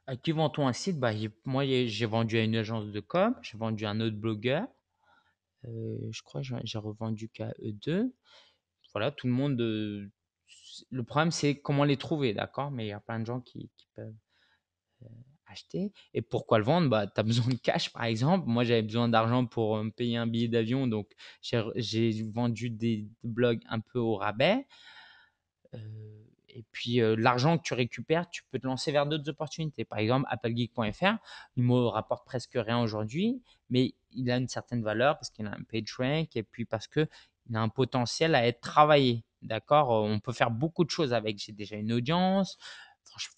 À qui vend-on un site? Moi, j'ai vendu à une agence de com, j'ai vendu à un autre blogueur. Je crois que j'ai revendu qu'à eux deux. Voilà, tout le monde. Le problème, c'est comment les trouver, d'accord? Mais il y a plein de gens qui peuvent acheter. Et pourquoi le vendre? Tu as besoin de cash, par exemple. Moi, j'avais besoin d'argent pour me payer un billet d'avion, donc j'ai vendu des blogs un peu au rabais. Et puis, l'argent que tu récupères, tu peux te lancer vers d'autres opportunités. Par exemple, applegeek.fr, il me rapporte presque rien aujourd'hui, mais il a une certaine valeur parce qu'il a un PageRank et puis parce qu'il a un potentiel à être travaillé. D'accord? On peut faire beaucoup de choses avec. J'ai déjà une audience.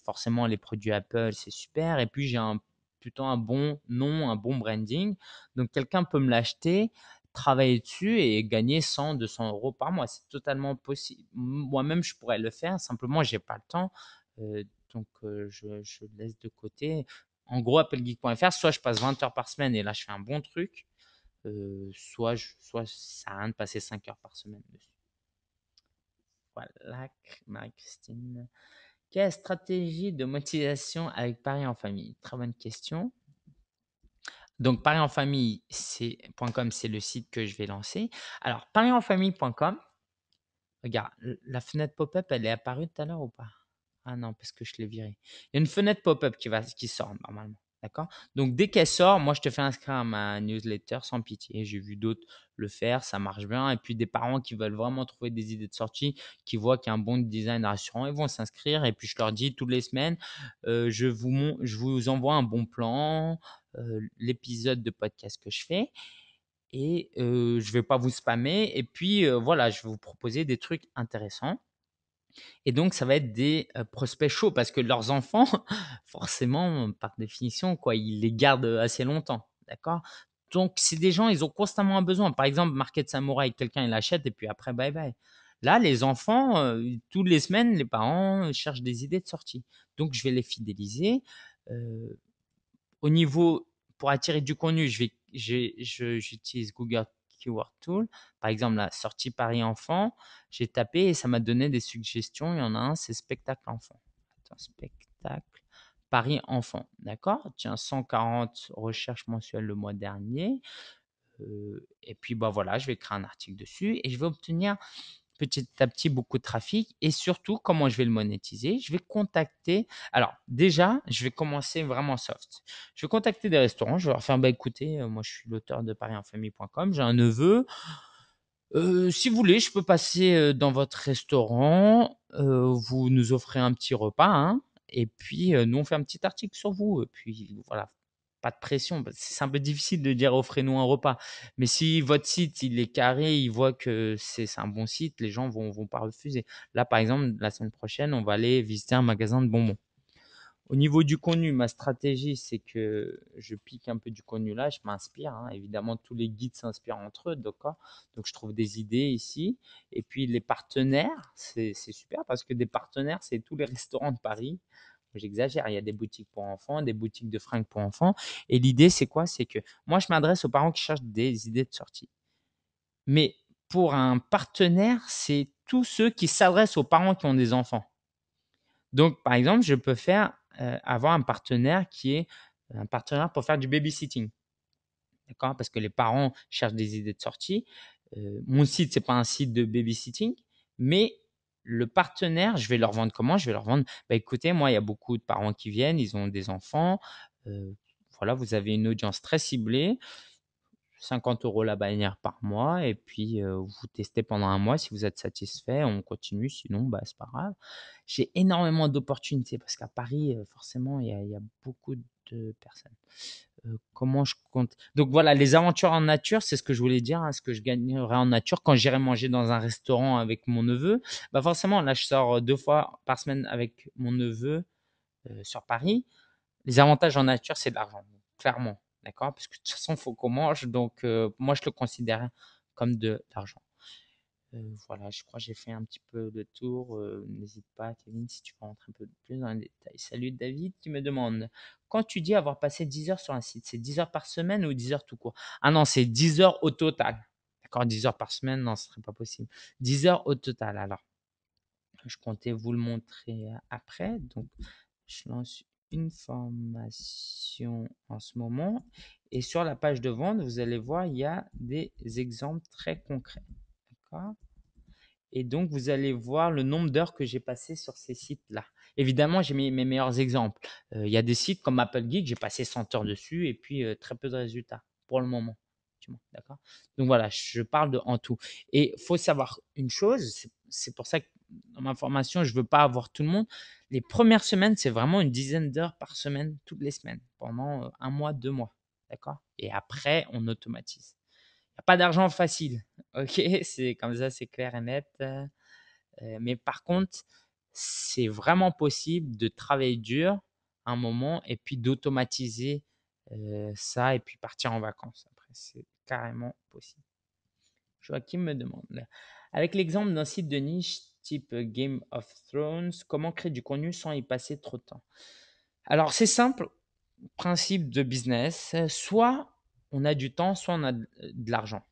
Forcément, les produits Apple, c'est super. Et puis, plutôt un bon nom, un bon branding. Donc, quelqu'un peut me l'acheter, travailler dessus et gagner 100, 200 euros par mois. C'est totalement possible. Moi-même, je pourrais le faire. Simplement, j'ai pas le temps. Euh, donc, je le laisse de côté. En gros, applegeek.fr, soit je passe 20 heures par semaine et là, je fais un bon truc. Soit ça a rien de passer 5 heures par semaine dessus. Voilà, Marie-Christine. Quelle stratégie de motivation avec Paris en famille? Très bonne question. Donc, parienfamille.com, c'est le site que je vais lancer. Alors, parienfamille.com, regarde, la fenêtre pop-up, elle est apparue tout à l'heure ou pas? Ah non, parce que je l'ai virée. Il y a une fenêtre pop-up qui sort normalement. D'accord? Donc, dès qu'elle sort, moi, je te fais inscrire à ma newsletter sans pitié. J'ai vu d'autres le faire, ça marche bien. Et puis, des parents qui veulent vraiment trouver des idées de sortie, qui voient qu'il y a un bon design rassurant, ils vont s'inscrire. Et puis, je leur dis toutes les semaines, je vous envoie un bon plan, l'épisode de podcast que je fais. Et je ne vais pas vous spammer. Et puis, voilà, je vais vous proposer des trucs intéressants. Et donc, ça va être des prospects chauds parce que leurs enfants, forcément, par définition, quoi, ils les gardent assez longtemps. D'accord? Donc, c'est des gens, ils ont constamment un besoin. Par exemple, Market Samurai, quelqu'un, il l'achète et puis après, bye bye. Là, les enfants, toutes les semaines, les parents cherchent des idées de sortie. Donc, je vais les fidéliser. Euh, Au niveau, pour attirer du contenu, j'utilise Google Keyword Tool. Par exemple, la sortie Paris Enfant, j'ai tapé et ça m'a donné des suggestions. Il y en a un, c'est spectacle enfant. Attends, spectacle Paris Enfant. D'accord? Tiens, 140 recherches mensuelles le mois dernier. Et puis, voilà, je vais créer un article dessus et je vais obtenir petit à petit beaucoup de trafic et surtout comment je vais le monétiser. Je vais contacter. Alors déjà, je vais commencer vraiment soft. Je vais contacter des restaurants. Je vais leur faire écoutez, moi je suis l'auteur de parisenfamille.com. J'ai un neveu. Si vous voulez, je peux passer dans votre restaurant. Vous nous offrez un petit repas, hein, et puis nous on fait un petit article sur vous. Et puis voilà, pas de pression. C'est un peu difficile de dire offrez-nous un repas. Mais si votre site il est carré, il voit que c'est un bon site, les gens vont pas refuser. Là, par exemple, la semaine prochaine, on va aller visiter un magasin de bonbons. Au niveau du contenu, ma stratégie, c'est que je pique un peu du contenu là, je m'inspire, hein. Évidemment, tous les guides s'inspirent entre eux, d'accord? Donc, je trouve des idées ici. Et puis, les partenaires, c'est super parce que des partenaires, c'est tous les restaurants de Paris. J'exagère, il y a des boutiques pour enfants, des boutiques de fringues pour enfants. Et l'idée, c'est quoi? C'est que moi, je m'adresse aux parents qui cherchent des idées de sortie. Mais pour un partenaire, c'est tous ceux qui s'adressent aux parents qui ont des enfants. Donc, par exemple, je peux avoir un partenaire qui est un partenaire pour faire du babysitting. D'accord? Parce que les parents cherchent des idées de sortie. Mon site, c'est pas un site de babysitting, mais le partenaire, je vais leur vendre comment? Je vais leur vendre, écoutez, moi, il y a beaucoup de parents qui viennent, ils ont des enfants. Voilà, vous avez une audience très ciblée. 50 euros la bannière par mois et puis vous testez pendant un mois. Si vous êtes satisfait, on continue. Sinon, c'est pas grave. J'ai énormément d'opportunités parce qu'à Paris, forcément, il y a beaucoup de personnes. Comment je compte? Donc voilà, les aventures en nature, c'est ce que je voulais dire, hein, ce que je gagnerais en nature quand j'irai manger dans un restaurant avec mon neveu. Forcément, là, je sors 2 fois par semaine avec mon neveu sur Paris. Les avantages en nature, c'est de l'argent, clairement. D'accord? Parce que de toute façon, il faut qu'on mange. Donc, moi, je le considère comme de l'argent. Voilà, je crois que j'ai fait un petit peu le tour. N'hésite pas, Kevin, si tu veux rentrer un peu plus dans les détails. Salut David, tu me demandes, quand tu dis avoir passé 10 heures sur un site, c'est 10 heures par semaine ou 10 heures tout court? Ah non, c'est 10 heures au total. D'accord, 10 heures par semaine, non, ce serait pas possible. 10 heures au total. Alors, je comptais vous le montrer après. Donc, je lance une formation en ce moment. Et sur la page de vente, vous allez voir, il y a des exemples très concrets. D'accord? Et donc, vous allez voir le nombre d'heures que j'ai passé sur ces sites-là. Évidemment, j'ai mis mes meilleurs exemples. Il y a des sites comme Apple Geek, j'ai passé 100 heures dessus et puis très peu de résultats pour le moment. D'accord. Donc voilà, je parle de en tout. Et il faut savoir une chose, c'est pour ça que dans ma formation, je ne veux pas avoir tout le monde. Les premières semaines, c'est vraiment une dizaine d'heures par semaine, toutes les semaines, pendant un mois, 2 mois. D'accord. Et après, on automatise. Il n'y a pas d'argent facile. OK, c'est comme ça, c'est clair et net. Mais par contre, c'est vraiment possible de travailler dur un moment et puis d'automatiser ça et puis partir en vacances. Après, c'est carrément possible. Joachim me demande, avec l'exemple d'un site de niche type Game of Thrones, comment créer du contenu sans y passer trop de temps? Alors, c'est simple, principe de business, soit on a du temps, soit on a de l'argent.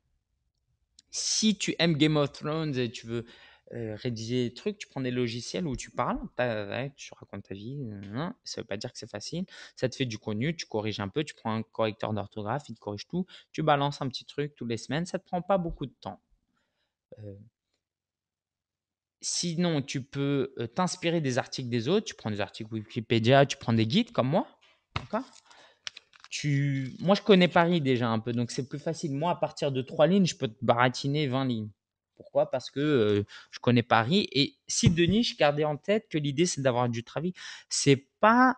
Si tu aimes Game of Thrones et tu veux rédiger des trucs, tu prends des logiciels où tu parles, ouais, tu racontes ta vie, ça ne veut pas dire que c'est facile. Ça te fait du contenu, tu corriges un peu, tu prends un correcteur d'orthographe, il te corrige tout, tu balances un petit truc toutes les semaines, ça ne te prend pas beaucoup de temps. Euh, Sinon, tu peux t'inspirer des articles des autres, tu prends des articles Wikipédia, tu prends des guides comme moi, d'accord. Moi, je connais Paris déjà un peu, donc c'est plus facile. Moi, à partir de 3 lignes, je peux te baratiner 20 lignes. Pourquoi? Parce que je connais Paris. Et si Denis, je gardais en tête que l'idée, c'est d'avoir du trafic. C'est pas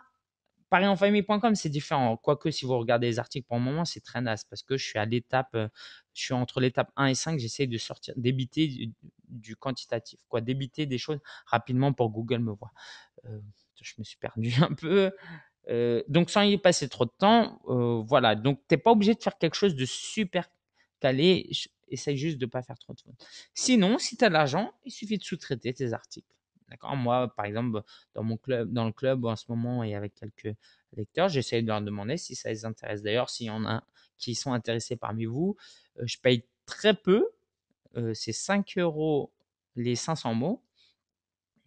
parisenfamille.com, c'est différent. Quoique, si vous regardez les articles pour le moment, c'est très naze parce que je suis à l'étape, je suis entre l'étape 1 et 5, j'essaie de sortir, débiter du quantitatif, quoi, débiter des choses rapidement pour Google me voir. Je me suis perdu un peu. Donc, sans y passer trop de temps, voilà. Donc, tu n'es pas obligé de faire quelque chose de super calé. Essaye juste de ne pas faire trop de fautes. Sinon, si tu as de l'argent, il suffit de sous-traiter tes articles. D'accord. Moi, par exemple, dans le club en ce moment et avec quelques lecteurs, j'essaie de leur demander si ça les intéresse. D'ailleurs, s'il y en a qui sont intéressés parmi vous, je paye très peu. C'est 5 euros les 500 mots.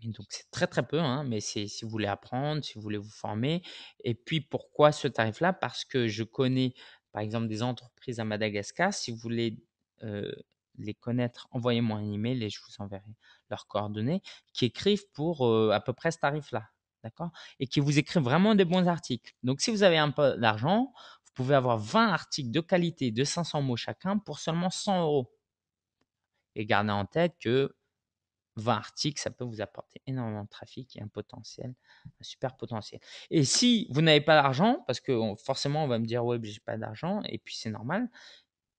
Et donc, c'est très, très peu, hein, mais c'est si vous voulez apprendre, si vous voulez vous former. Et puis, pourquoi ce tarif-là? Parce que je connais, par exemple, des entreprises à Madagascar. Si vous voulez les connaître, envoyez-moi un email et je vous enverrai leurs coordonnées, qui écrivent pour à peu près ce tarif-là. D'accord? Et qui vous écrivent vraiment des bons articles. Donc, si vous avez un peu d'argent, vous pouvez avoir 20 articles de qualité de 500 mots chacun pour seulement 100 euros. Et gardez en tête que 20 articles, ça peut vous apporter énormément de trafic et un potentiel, un super potentiel. Et si vous n'avez pas d'argent, parce que forcément on va me dire ouais, j'ai pas d'argent, et puis c'est normal,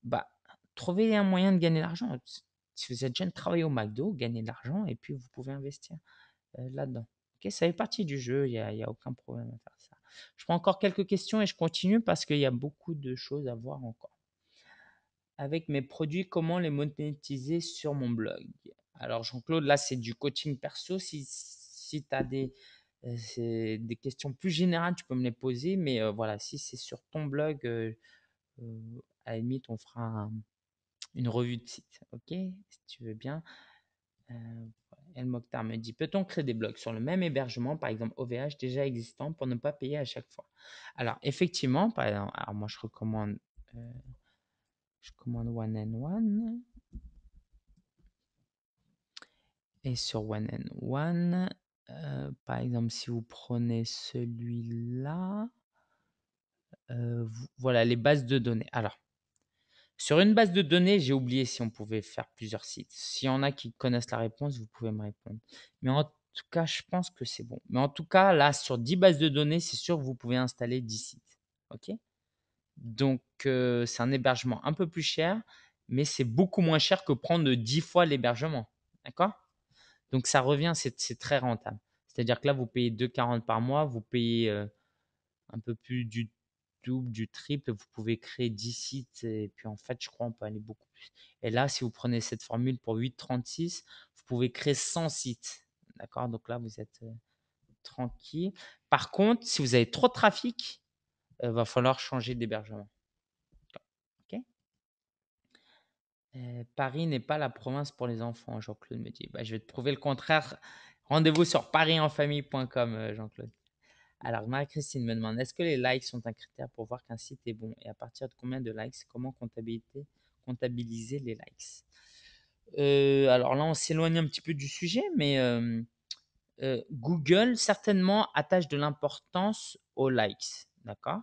bah trouvez un moyen de gagner de l'argent. Si vous êtes jeune, travaillez au McDo, gagnez de l'argent et puis vous pouvez investir là-dedans. Ok, ça fait partie du jeu, il y a aucun problème à faire ça. Je prends encore quelques questions et je continue parce qu'il y a beaucoup de choses à voir encore. Avec mes produits, comment les monétiser sur mon blog? Alors, Jean-Claude, là, c'est du coaching perso. Si tu as des questions plus générales, tu peux me les poser. Mais voilà, si c'est sur ton blog, à la limite, on fera une revue de site. OK? Si tu veux bien. El Mokhtar me dit, peut-on créer des blogs sur le même hébergement, par exemple OVH déjà existant, pour ne pas payer à chaque fois? Alors, effectivement, par exemple, alors moi, je commande One and One. Et sur One and One, par exemple, si vous prenez celui-là, voilà les bases de données. Alors, sur une base de données, j'ai oublié si on pouvait faire plusieurs sites. S'il y en a qui connaissent la réponse, vous pouvez me répondre. Mais en tout cas, je pense que c'est bon. Mais en tout cas, là, sur 10 bases de données, c'est sûr que vous pouvez installer 10 sites. OK? Donc, c'est un hébergement un peu plus cher, mais c'est beaucoup moins cher que prendre 10 fois l'hébergement. D'accord? Donc ça revient, c'est très rentable. C'est-à-dire que là, vous payez 2,40 par mois, vous payez un peu plus double, du triple. Vous pouvez créer 10 sites et puis en fait, je crois on peut aller beaucoup plus. Et là, si vous prenez cette formule pour 8,36, vous pouvez créer 100 sites. D'accord? Donc là, vous êtes tranquille. Par contre, si vous avez trop de trafic, il va falloir changer d'hébergement. Ok. Paris n'est pas la province pour les enfants, Jean-Claude me dit. Bah, je vais te prouver le contraire. Rendez-vous sur parisenfamille.com, Jean-Claude. Alors, Marie-Christine me demande, est-ce que les likes sont un critère pour voir qu'un site est bon? Et à partir de combien de likes? Comment comptabiliser les likes? Alors là, on s'éloigne un petit peu du sujet, mais Google certainement attache de l'importance aux likes. D'accord?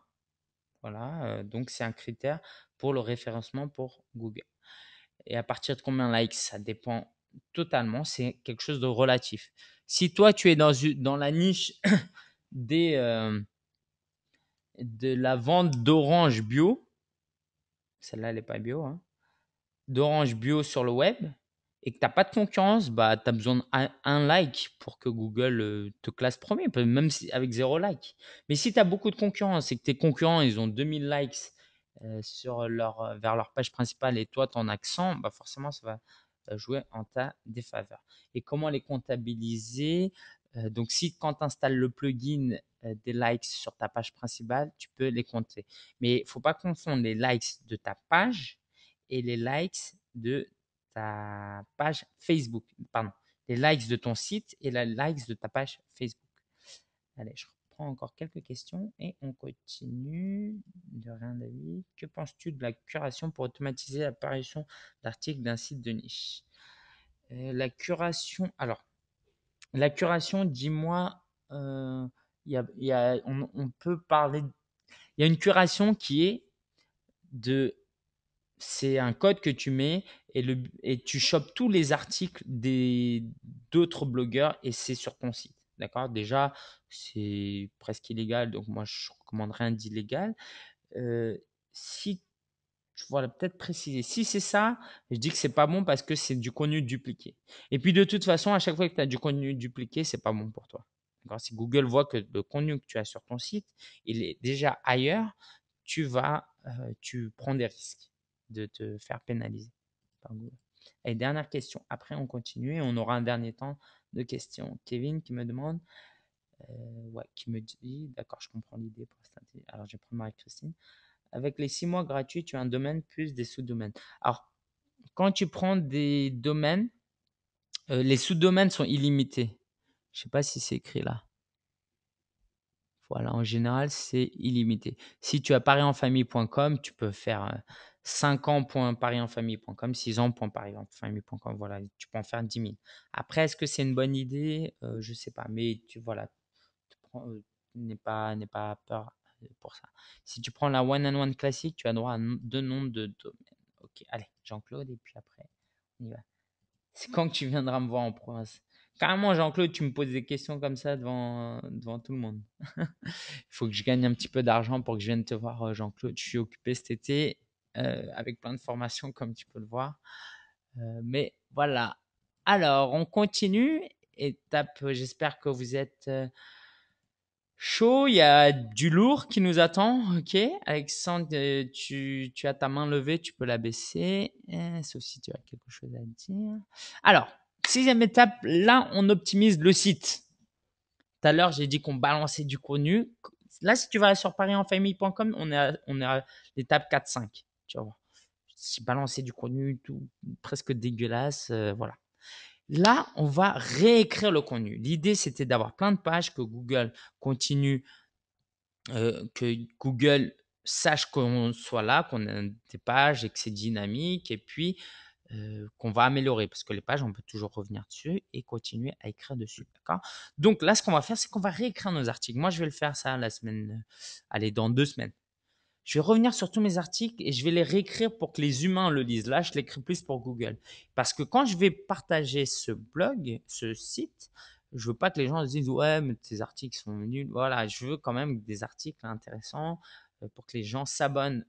Voilà, donc c'est un critère pour le référencement pour Google. Et à partir de combien de likes? Ça dépend totalement. C'est quelque chose de relatif. Si toi, tu es dans la niche des, de la vente d'oranges bio, celle-là, elle n'est pas bio, hein, d'oranges bio sur le web, et que tu n'as pas de concurrence, bah, tu as besoin d'un like pour que Google te classe premier, même si, avec 0 like. Mais si tu as beaucoup de concurrence et que tes concurrents, ils ont 2000 likes vers leur page principale et toi, tu en as que 100, bah forcément, ça va jouer en ta défaveur. Et comment les comptabiliser? Donc, si quand tu installes le plugin des likes sur ta page principale, tu peux les compter. Mais il ne faut pas confondre les likes de ta page et les likes de ta page Facebook. Pardon, les likes de ton site et les likes de ta page Facebook. Allez, je reprends encore quelques questions et on continue. De rien, David. Que penses-tu de la curation pour automatiser l'apparition d'articles d'un site de niche? La curation, alors, la curation, dis-moi, on peut parler, il y a une curation qui est de c'est un code que tu mets et tu chopes tous les articles d'autres blogueurs et c'est sur ton site. D'accord? Déjà, c'est presque illégal, donc moi je recommande rien d'illégal. Si voilà, peut-être préciser. Si c'est ça, je dis que c'est pas bon parce que c'est du contenu dupliqué. Et puis de toute façon, à chaque fois que tu as du contenu dupliqué, c'est pas bon pour toi. D'accord? Si Google voit que le contenu que tu as sur ton site, il est déjà ailleurs, tu prends des risques de te faire pénaliser par Google. Et dernière question. Après, on continue et on aura un dernier temps de questions. Kevin qui me demande, qui me dit, d'accord, je comprends l'idée pour cette. Alors, je vais prendre Marie-Christine. Avec les 6 mois gratuits, tu as un domaine plus des sous-domaines. Alors, quand tu prends des domaines, les sous-domaines sont illimités. Je ne sais pas si c'est écrit là. Voilà, en général, c'est illimité. Si tu as parisenfamille.com, tu peux faire 5 ans.parisenfamille.com, 6 ans.parisenfamille.com. Voilà, tu peux en faire 10 000. Après, est-ce que c'est une bonne idée? Je ne sais pas, mais voilà, n'aie pas peur pour ça. Si tu prends la one-on-one classique, tu as droit à 2 noms de domaines. Ok, allez, Jean-Claude, et puis après, on y va. C'est quand que tu viendras me voir en province? Carrément, Jean-Claude, tu me poses des questions comme ça devant tout le monde. Il faut que je gagne un petit peu d'argent pour que je vienne te voir, Jean-Claude. Je suis occupé cet été avec plein de formations, comme tu peux le voir. Mais voilà. Alors, on continue. Étape, j'espère que vous êtes chaud. Il y a du lourd qui nous attend. Ok. Alexandre, tu as ta main levée, tu peux la baisser. Sauf si tu as quelque chose à dire. Alors, 6e étape, là, on optimise le site. Tout à l'heure, j'ai dit qu'on balançait du contenu. Là, si tu vas sur parisenfamille.com, on est à l'étape 4-5. Tu vas voir. J'ai balancé du contenu tout presque dégueulasse. Voilà. Là, on va réécrire le contenu. L'idée, c'était d'avoir plein de pages que Google continue, que Google sache qu'on soit là, qu'on a des pages et que c'est dynamique. Et puis, qu'on va améliorer parce que les pages, on peut toujours revenir dessus et continuer à écrire dessus. D'accord? Donc là, ce qu'on va faire, c'est qu'on va réécrire nos articles. Moi, je vais le faire ça la semaine, allez, dans 2 semaines. Je vais revenir sur tous mes articles et je vais les réécrire pour que les humains le lisent. Là, je l'écris plus pour Google. Parce que quand je vais partager ce blog, ce site, je veux pas que les gens se disent ouais, mais tes articles sont nuls. Voilà, je veux quand même des articles intéressants pour que les gens s'abonnent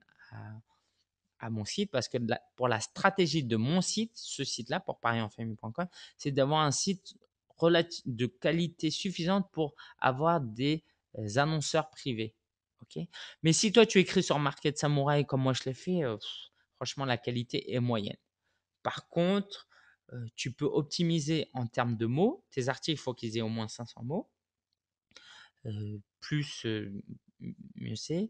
à mon site parce que pour la stratégie de mon site, ce site-là, pour parisenfamille.com, c'est d'avoir un site de qualité suffisante pour avoir des annonceurs privés. Ok. OK? Mais si toi, tu écris sur Market Samouraï comme moi je l'ai fait, franchement, la qualité est moyenne. Par contre, tu peux optimiser en termes de mots. Tes articles, il faut qu'ils aient au moins 500 mots. Plus, mieux c'est.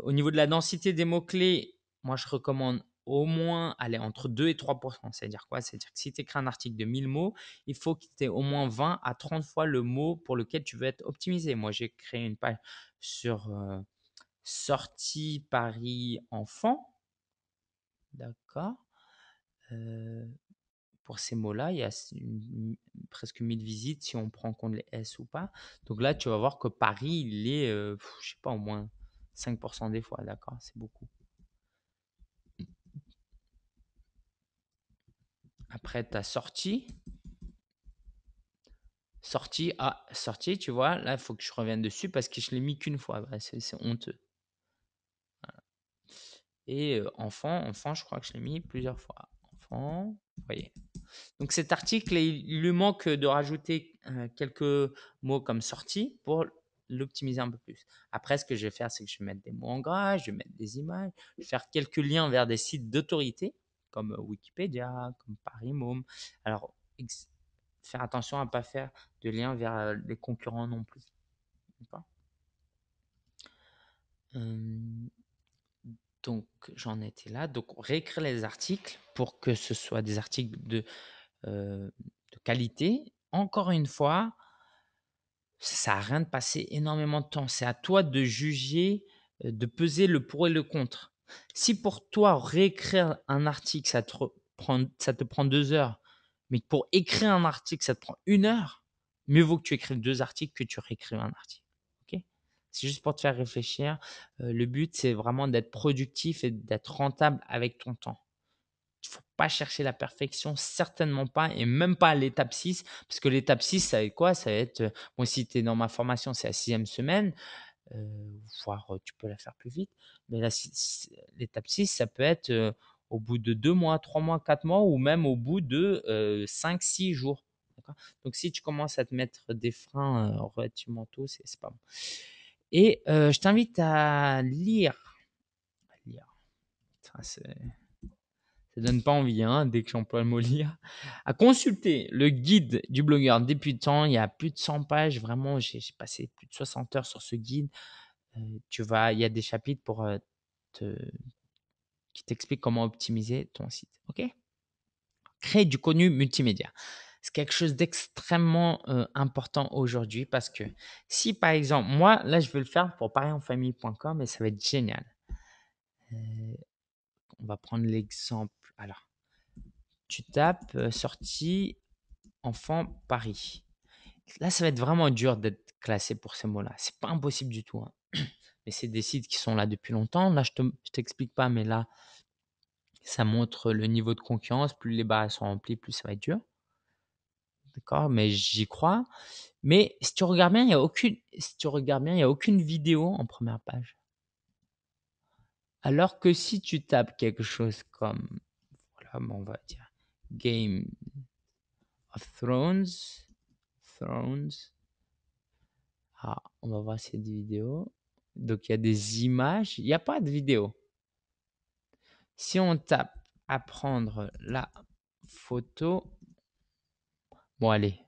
Au niveau de la densité des mots-clés, moi, je recommande au moins aller entre 2 et 3%. C'est-à-dire quoi? C'est-à-dire que si tu écris un article de 1000 mots, il faut qu'il y ait au moins 20 à 30 fois le mot pour lequel tu veux être optimisé. Moi, j'ai créé une page sur sortie Paris enfant. D'accord. Pour ces mots-là, il y a presque 1000 visites si on prend en compte les S ou pas. Donc là, tu vas voir que Paris, il est, je sais pas, au moins 5% des fois. D'accord, c'est beaucoup. Après, tu as sortie. Sortie, tu vois, là, il faut que je revienne dessus parce que je l'ai mis qu'une fois. Bah, c'est honteux. Voilà. Et enfant, je crois que je l'ai mis plusieurs fois. Enfant, vous voyez. Donc cet article, il lui manque de rajouter quelques mots comme sortie pour l'optimiser un peu plus. Après, ce que je vais faire, c'est que je vais mettre des mots en gras, je vais mettre des images, je vais faire quelques liens vers des sites d'autorité comme Wikipédia, comme Paris Môme. Alors, faire attention à ne pas faire de liens vers les concurrents non plus. D'accord. Donc, j'en étais là. Donc, réécrire les articles pour que ce soit des articles de qualité. Encore une fois, ça sert à rien de passer énormément de temps. C'est à toi de juger, de peser le pour et le contre. Si pour toi, réécrire un article, ça te prend 2 heures, mais que pour écrire un article, ça te prend 1 heure, mieux vaut que tu écrives 2 articles que tu réécrives un article. Ok. C'est juste pour te faire réfléchir. Le but, c'est vraiment d'être productif et d'être rentable avec ton temps. Il ne faut pas chercher la perfection, certainement pas, et même pas à l'étape 6, parce que l'étape 6, ça va être quoi? Ça va être, moi, si tu es dans ma formation, c'est la 6e semaine, voire tu peux la faire plus vite, mais l'étape 6, ça peut être au bout de 2 mois, 3 mois, 4 mois, ou même au bout de 5, 6 jours. Donc, si tu commences à te mettre des freins relativement tôt, c'est pas bon. Et je t'invite à lire. Ça donne pas envie, hein, dès que j'emploie le mot lire. À consulter le guide du blogueur débutant. Il y a plus de 100 pages. Vraiment, j'ai passé plus de 60 heures sur ce guide. Il y a des chapitres qui t'expliquent comment optimiser ton site. OK? Créer du contenu multimédia. C'est quelque chose d'extrêmement important aujourd'hui parce que si, par exemple, moi, là, je vais le faire pour parienfamille.com et ça va être génial. On va prendre l'exemple. Alors, tu tapes sortie enfant Paris. Là, ça va être vraiment dur d'être classé pour ces mots-là. C'est pas impossible du tout, hein. Mais c'est des sites qui sont là depuis longtemps. Là, je t'explique pas, mais là, ça montre le niveau de concurrence. Plus les barres sont remplies, plus ça va être dur. D'accord? Mais j'y crois. Mais si tu regardes bien, il y a aucune vidéo en première page. Alors que si tu tapes quelque chose comme, voilà, on va dire Game of Thrones. Ah, on va voir cette vidéo. Donc, il y a des images. Il n'y a pas de vidéo. Si on tape apprendre la photo. Bon, allez.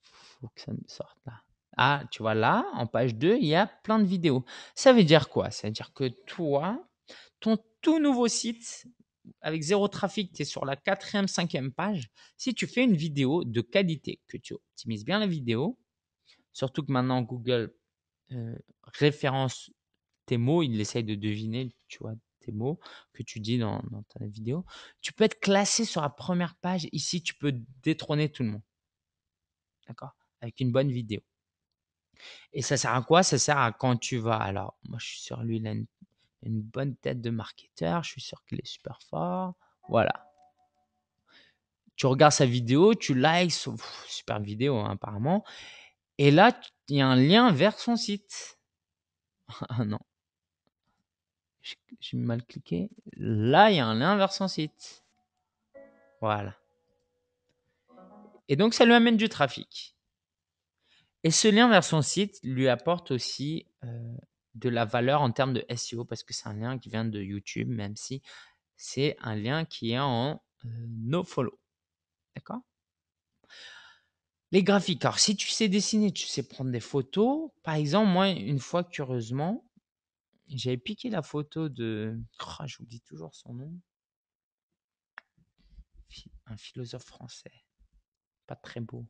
Faut que ça me sorte là. Ah, tu vois là, en page 2, il y a plein de vidéos. Ça veut dire quoi? Ça veut dire que toi, ton tout nouveau site, avec 0 trafic, tu es sur la 4e, 5e page. Si tu fais une vidéo de qualité, que tu optimises bien la vidéo, surtout que maintenant Google référence tes mots, il essaye de deviner, tu vois, tes mots que tu dis dans ta vidéo. Tu peux être classé sur la première page. Ici, tu peux détrôner tout le monde. D'accord? Avec une bonne vidéo. Et ça sert à quoi? Ça sert à quand tu vas. Alors, moi, je suis sûr, lui, il a une bonne tête de marketeur. Je suis sûr qu'il est super fort. Voilà. Tu regardes sa vidéo, tu likes, super vidéo, hein, apparemment. Et là, il y a un lien vers son site. Ah non. J'ai mal cliqué. Là, il y a un lien vers son site. Voilà. Et donc, ça lui amène du trafic. Et ce lien vers son site lui apporte aussi de la valeur en termes de SEO parce que c'est un lien qui vient de YouTube, même si c'est un lien qui est en nofollow. D'accord? Les graphiques. Alors, si tu sais dessiner, tu sais prendre des photos. Par exemple, moi, une fois, curieusement, j'avais piqué la photo de. Oh, j'oublie toujours son nom. Un philosophe français. Pas très beau.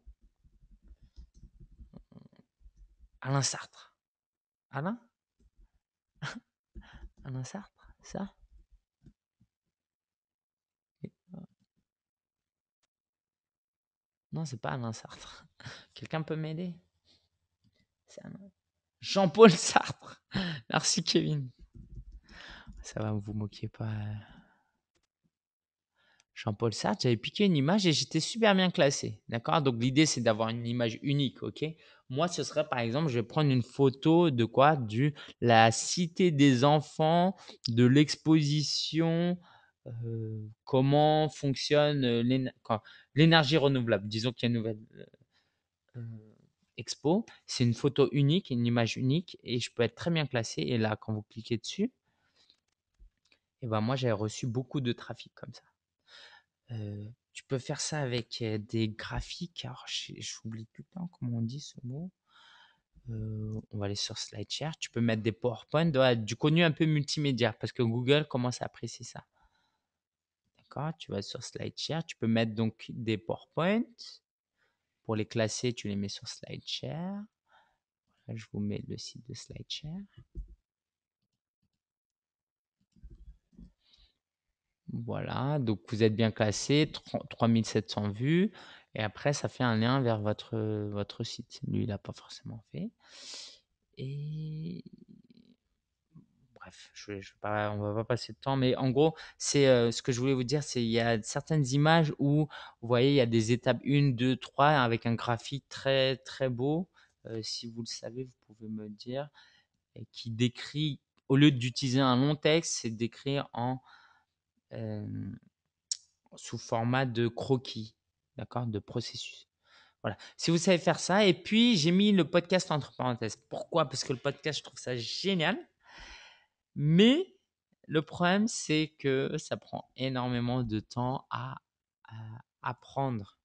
Alain Sartre. Alain? Alain Sartre? Ça? Non, c'est pas Alain Sartre. Quelqu'un peut m'aider? C'est Alain. Jean-Paul Sartre. Merci, Kevin. Ça va, vous moquez pas. Jean-Paul Sartre, j'avais piqué une image et j'étais super bien classé. D'accord? Donc, l'idée, c'est d'avoir une image unique. OK? Moi, ce serait, par exemple, je vais prendre une photo de quoi? La Cité des enfants, de l'exposition, comment fonctionne l'énergie renouvelable. Disons qu'il y a une nouvelle euh, expo. C'est une photo unique, une image unique et je peux être très bien classé. Et là, quand vous cliquez dessus, et ben moi, j'avais reçu beaucoup de trafic comme ça. Tu peux faire ça avec des graphiques. Alors, j'oublie tout le temps comment on dit ce mot. On va aller sur SlideShare. Tu peux mettre des PowerPoint, du contenu un peu multimédia parce que Google commence à apprécier ça. D'accord? Tu vas sur SlideShare. Tu peux mettre donc des PowerPoint. Pour les classer, tu les mets sur SlideShare. Là, je vous mets le site de SlideShare. Voilà, donc vous êtes bien classé, 3700 vues. Et après, ça fait un lien vers votre site. Lui, il n'a pas forcément fait. Et bref, on va pas passer de temps, mais en gros, c'est ce que je voulais vous dire, c'est il y a certaines images où vous voyez, il y a des étapes 1, 2, 3 avec un graphique très très beau. Si vous le savez, vous pouvez me le dire, et qui décrit, au lieu d'utiliser un long texte, c'est décrit euh, sous format de croquis, d'accord, de processus. Voilà. Si vous savez faire ça, et puis j'ai mis le podcast entre parenthèses. Pourquoi? Parce que le podcast, je trouve ça génial. Mais le problème, c'est que ça prend énormément de temps à apprendre.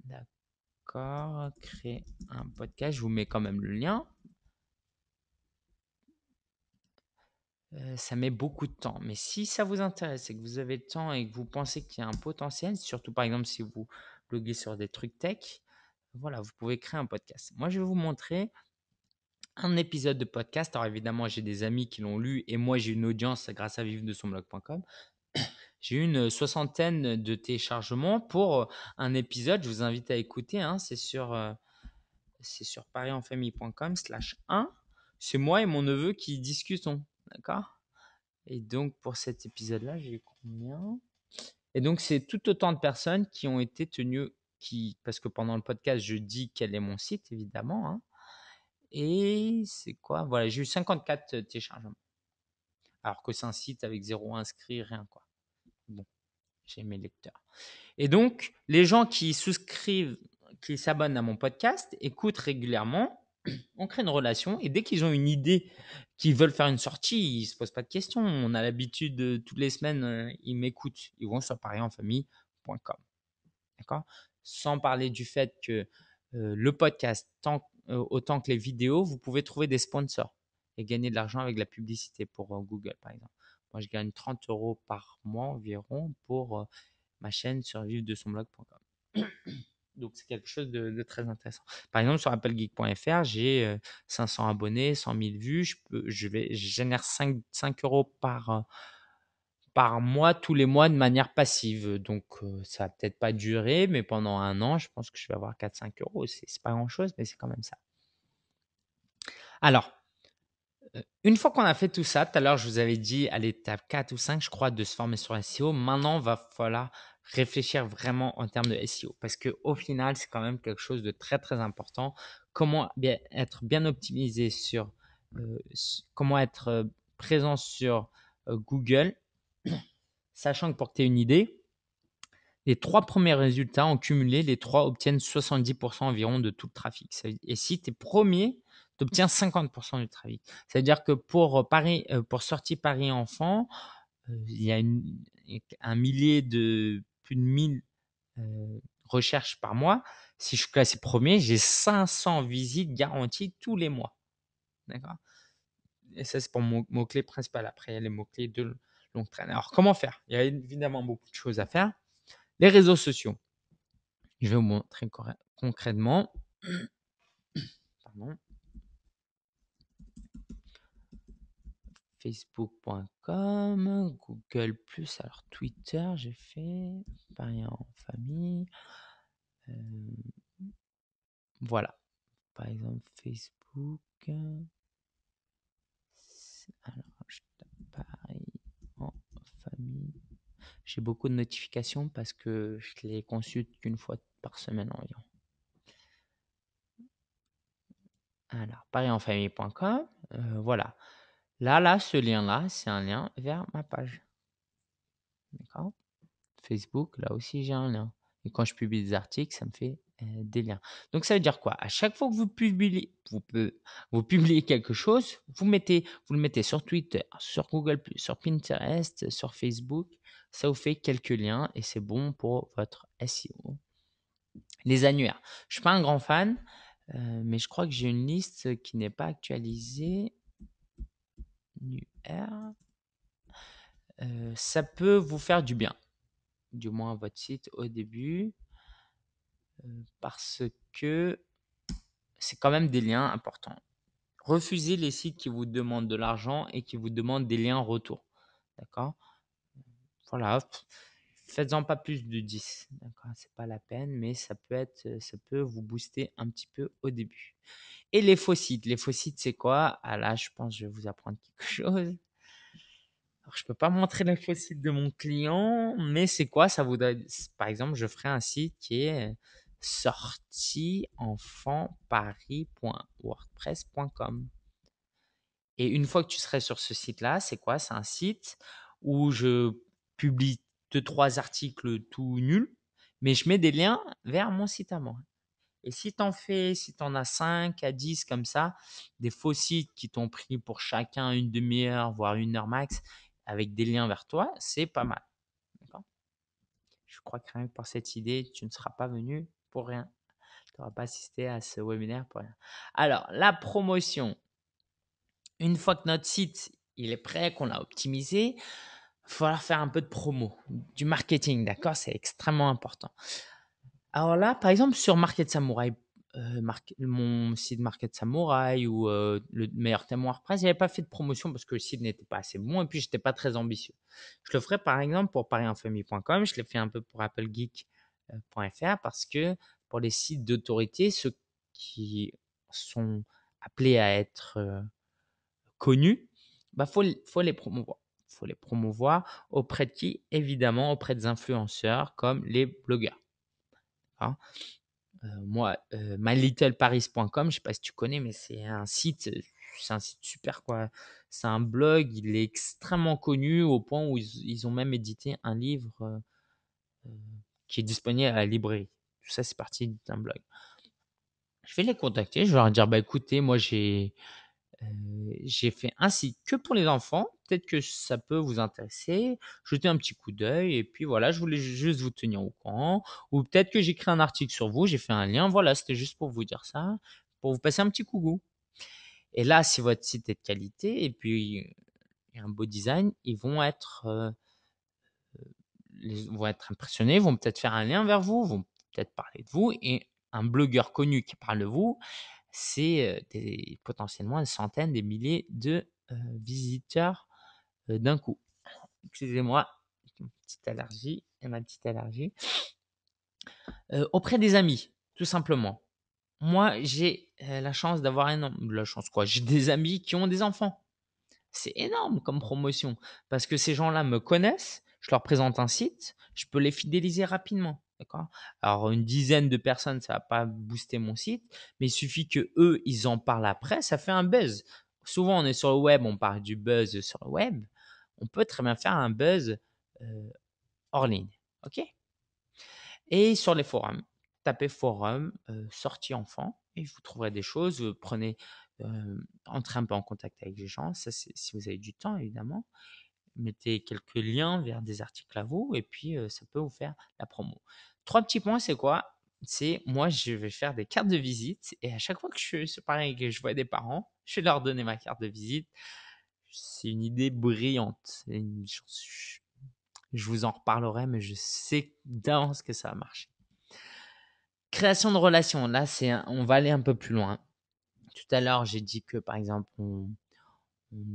D'accord. Créer un podcast. Je vous mets quand même le lien. Ça met beaucoup de temps. Mais si ça vous intéresse et que vous avez le temps et que vous pensez qu'il y a un potentiel, surtout par exemple si vous bloguez sur des trucs tech, voilà, vous pouvez créer un podcast. Moi, je vais vous montrer un épisode de podcast. Alors évidemment, j'ai des amis qui l'ont lu et moi, j'ai une audience grâce à vivre de son blog.com. J'ai eu une soixantaine de téléchargements pour un épisode. Je vous invite à écouter. Hein, c'est sur parienfamille.com/1. C'est moi et mon neveu qui discutons. D'accord? Et donc, pour cet épisode-là, j'ai eu combien? Et donc, c'est tout autant de personnes qui ont été tenues, parce que pendant le podcast, je dis quel est mon site, évidemment. Hein, et c'est quoi? Voilà, j'ai eu 54 téléchargements. Alors que c'est un site avec 0 inscrit, rien quoi. Bon, j'ai mes lecteurs. Et donc, les gens qui souscrivent, qui s'abonnent à mon podcast, écoutent régulièrement, on crée une relation et dès qu'ils ont une idée, qu'ils veulent faire une sortie, ils ne se posent pas de questions. On a l'habitude, toutes les semaines, ils m'écoutent. Ils vont sur parienfamille.com. D'accord? Sans parler du fait que le podcast, autant que les vidéos, vous pouvez trouver des sponsors et gagner de l'argent avec la publicité pour Google, par exemple. Moi, je gagne 30 euros par mois environ pour ma chaîne sur vivre de son blog.com. Donc, c'est quelque chose de très intéressant. Par exemple, sur applegeek.fr, j'ai 500 abonnés, 100 000 vues. Je génère 5 euros par mois, tous les mois, de manière passive. Donc, ça va peut-être pas durer, mais pendant un an, je pense que je vais avoir 4-5 euros. C'est pas grand-chose, mais c'est quand même ça. Alors, une fois qu'on a fait tout ça, tout à l'heure, je vous avais dit à l'étape 4 ou 5, je crois, de se former sur SEO. Maintenant, il va falloir réfléchir vraiment en termes de SEO parce qu'au final, c'est quand même quelque chose de très, très important. Comment être bien optimisé comment être présent sur Google, sachant que pour que tu aies une idée, les 3 premiers résultats en cumulé, les 3 obtiennent 70% environ de tout le trafic. Et si tu es premier, tu obtiens 50% du trafic. C'est-à-dire que pour sortie Paris Enfant, il y a un millier de plus de 1000 recherches par mois. Si je suis classé premier, j'ai 500 visites garanties tous les mois. D'accord? Et ça, c'est pour mon mot-clé principal. Après, il y a les mots-clés de longue traîne. Alors, comment faire? Il y a évidemment beaucoup de choses à faire. Les réseaux sociaux. Je vais vous montrer concrètement. Pardon. Facebook.com, Google+, alors Twitter, j'ai fait, Paris en famille. Voilà. Par exemple, Facebook. Alors, je tape Paris en famille. J'ai beaucoup de notifications parce que je les consulte qu'une fois par semaine environ. Alors, parienfamille.com, voilà. Là, ce lien-là, c'est un lien vers ma page. D'accord? Facebook, là aussi, j'ai un lien. Et quand je publie des articles, ça me fait des liens. Donc, ça veut dire quoi? À chaque fois que vous publiez quelque chose, vous le mettez sur Twitter, sur Google+, sur Pinterest, sur Facebook. Ça vous fait quelques liens et c'est bon pour votre SEO. Les annuaires. Je suis pas un grand fan, mais je crois que j'ai une liste qui n'est pas actualisée. Annuaire. Ça peut vous faire du bien, du moins votre site au début, parce que c'est quand même des liens importants. Refusez les sites qui vous demandent de l'argent et qui vous demandent des liens en retour. D'accord? Voilà. Faites-en pas plus de 10. D'accord? C'est pas la peine, mais ça peut vous booster un petit peu au début. Et les faux sites. Les faux sites, c'est quoi? Ah là, je pense que je vais vous apprendre quelque chose. Alors, je peux pas montrer le faux site de mon client, mais c'est quoi? Ça voudrait, par exemple, je ferai un site qui est sortieenfantparis.wordpress.com. Et une fois que tu serais sur ce site-là, c'est quoi? C'est un site où je publie 2-3 articles tout nuls, mais je mets des liens vers mon site à moi. Et si t'en as 5 à 10 comme ça, des faux sites qui t'ont pris pour chacun une demi-heure, voire 1 heure max, avec des liens vers toi, c'est pas mal. D'accord? Je crois que rien que pour cette idée, tu ne seras pas venu pour rien. Tu n'auras pas assisté à ce webinaire pour rien. Alors, la promotion. Une fois que notre site il est prêt, qu'on l'a optimisé, il va falloir faire un peu de promo, du marketing, d'accord? C'est extrêmement important. Alors là, par exemple, sur Market Samurai, mon site Market Samurai ou le meilleur thème WordPress, j'avais pas fait de promotion parce que le site n'était pas assez bon et puis j'étais pas très ambitieux. Je le ferai par exemple pour parienfamille.com, je l'ai fait un peu pour applegeek.fr parce que pour les sites d'autorité, ceux qui sont appelés à être connus, bah faut les promouvoir. Faut les promouvoir auprès de qui? Évidemment, auprès des influenceurs comme les blogueurs. Hein. Moi, mylittleparis.com, je ne sais pas si tu connais, mais c'est un site super quoi. C'est un blog, il est extrêmement connu au point où ils ont même édité un livre qui est disponible à la librairie. Tout ça, c'est parti d'un blog. Je vais les contacter, je vais leur dire, bah écoutez, moi j'ai fait un site que pour les enfants. Peut-être que ça peut vous intéresser. Jetez un petit coup d'œil et puis voilà, je voulais juste vous tenir au courant. Ou peut-être que j'écris un article sur vous, j'ai fait un lien. Voilà, c'était juste pour vous dire ça, pour vous passer un petit coucou. Et là, si votre site est de qualité et puis il y a un beau design, ils vont être impressionnés, vont peut-être faire un lien vers vous, vont peut-être parler de vous. Et un blogueur connu qui parle de vous, c'est potentiellement des centaines, des milliers de visiteurs d'un coup. Excusez-moi, ma petite allergie. Auprès des amis, tout simplement. Moi, j'ai la chance d'avoir la chance quoi. J'ai des amis qui ont des enfants. C'est énorme comme promotion parce que ces gens-là me connaissent, je leur présente un site, je peux les fidéliser rapidement, d'accord? Alors une dizaine de personnes, ça va pas booster mon site, mais il suffit que eux, ils en parlent après, ça fait un buzz. Souvent, on est sur le web, on parle du buzz sur le web. On peut très bien faire un buzz hors ligne, ok? Et sur les forums, tapez forum sortie enfant et vous trouverez des choses. Prenez entrez un peu en contact avec les gens. Ça, c'est si vous avez du temps, évidemment. Mettez quelques liens vers des articles à vous et puis ça peut vous faire la promo. 3 petits points, c'est quoi? C'est moi, je vais faire des cartes de visite et à chaque fois que c'est pareil, que je vois des parents, je vais leur donner ma carte de visite. C'est une idée brillante. Je vous en reparlerai, mais je sais d'avance que ça va marcher. Création de relations, là, on va aller un peu plus loin. Tout à l'heure, j'ai dit que, par exemple, on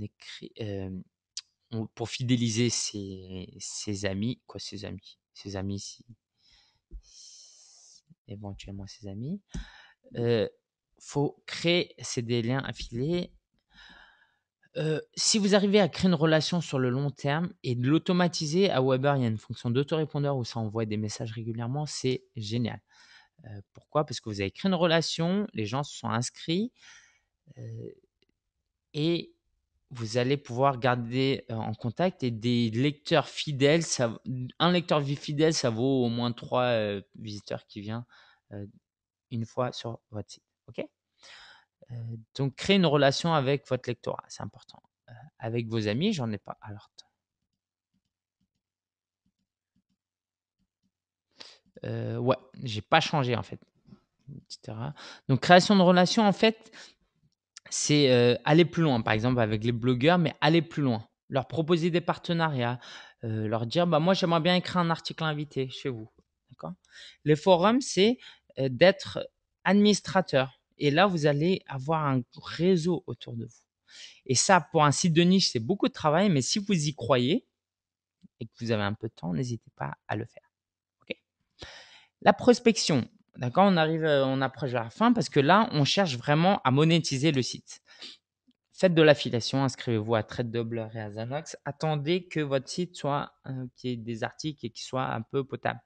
écrit, pour fidéliser ses amis, quoi, ses amis, éventuellement ses amis, faut créer des liens affiliés. Si vous arrivez à créer une relation sur le long terme et de l'automatiser, à Weber, il y a une fonction d'autorépondeur où ça envoie des messages régulièrement, c'est génial. Pourquoi? Parce que vous avez créé une relation, les gens se sont inscrits et vous allez pouvoir garder en contact et des lecteurs fidèles. Un lecteur fidèle, ça vaut au moins 3 visiteurs qui viennent une fois sur votre site. OK? Donc, créer une relation avec votre lectorat, c'est important. Avec vos amis, j'en ai pas. Alors, ouais, j'ai pas changé en fait, etc. Donc, création de relation, en fait, c'est aller plus loin. Par exemple, avec les blogueurs, mais aller plus loin. Leur proposer des partenariats, leur dire bah, moi, j'aimerais bien écrire un article invité chez vous. D'accord. Les forums, c'est d'être administrateur. Et là, vous allez avoir un réseau autour de vous. Et ça, pour un site de niche, c'est beaucoup de travail, mais si vous y croyez et que vous avez un peu de temps, n'hésitez pas à le faire. OK. La prospection, d'accord, on approche à la fin parce que là, on cherche vraiment à monétiser le site. Faites de l'affiliation, inscrivez-vous à TradeDoubler et à Zanox. Attendez que votre site soit, qu'il y ait des articles et qu'il soit un peu potable.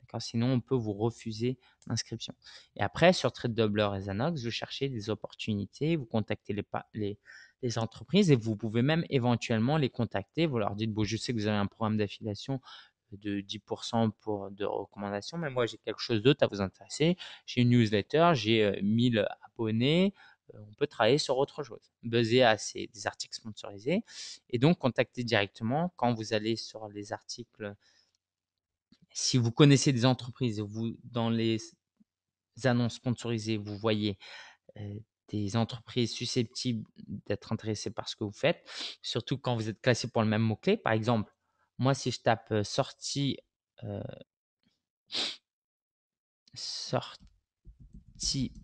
D'accord. Sinon, on peut vous refuser l'inscription. Et après, sur TradeDoubler et Zanox, vous cherchez des opportunités, vous contactez les entreprises et vous pouvez même éventuellement les contacter. Vous leur dites, bon, je sais que vous avez un programme d'affiliation de 10% de recommandations, mais moi, j'ai quelque chose d'autre à vous intéresser. J'ai une newsletter, j'ai 1000 abonnés. On peut travailler sur autre chose, basé à des articles sponsorisés. Et donc, contacter directement quand vous allez sur les articles. Si vous connaissez des entreprises, dans les annonces sponsorisées, vous voyez des entreprises susceptibles d'être intéressées par ce que vous faites, surtout quand vous êtes classé pour le même mot-clé. Par exemple, moi, si je tape euh, sortie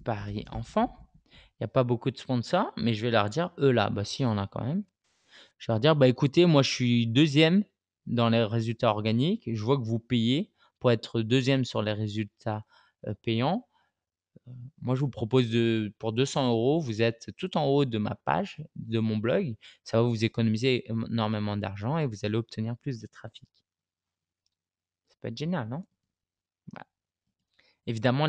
Paris enfant, il n'y a pas beaucoup de sponsors, mais je vais leur dire, eux là, bah si, il y en a quand même. Je vais leur dire, bah écoutez, moi je suis deuxième dans les résultats organiques. Je vois que vous payez pour être deuxième sur les résultats payants. Moi, je vous propose pour 200 euros, vous êtes tout en haut de ma page, de mon blog. Ça va vous économiser énormément d'argent et vous allez obtenir plus de trafic. Ça peut être génial, non? Voilà. Évidemment,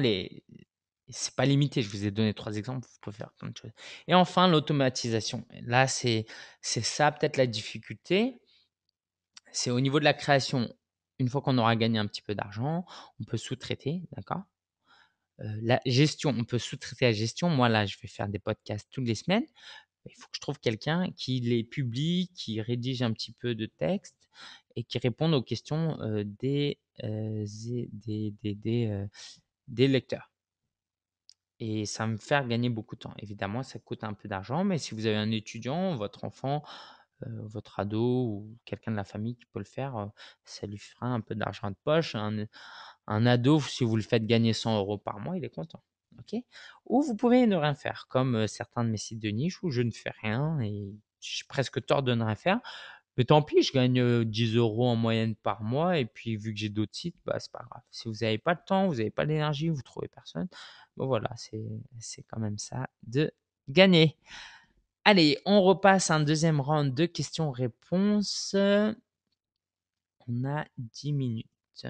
c'est pas limité. Je vous ai donné 3 exemples. Vous pouvez faire plein de choses. Et enfin, l'automatisation. Là, c'est ça peut-être la difficulté. C'est au niveau de la création. Une fois qu'on aura gagné un petit peu d'argent, on peut sous-traiter, d'accord? La gestion, on peut sous-traiter la gestion. Moi, là, je vais faire des podcasts toutes les semaines. Il faut que je trouve quelqu'un qui les publie, qui rédige un petit peu de texte et qui réponde aux questions des lecteurs. Et ça va me faire gagner beaucoup de temps. Évidemment, ça coûte un peu d'argent, mais si vous avez un étudiant, votre enfant, votre ado ou quelqu'un de la famille qui peut le faire, ça lui fera un peu d'argent de poche. Un ado, si vous le faites gagner 100 euros par mois, il est content. OK? Ou vous pouvez ne rien faire, comme certains de mes sites de niche où je ne fais rien et j'ai presque tort de ne rien faire. Mais tant pis, je gagne 10 euros en moyenne par mois. Et puis, vu que j'ai d'autres sites, bah, c'est pas grave. Si vous n'avez pas le temps, vous n'avez pas l'énergie, vous trouvez personne, bon voilà, c'est quand même ça de gagner. Allez, on repasse un deuxième round de questions-réponses. On a 10 minutes.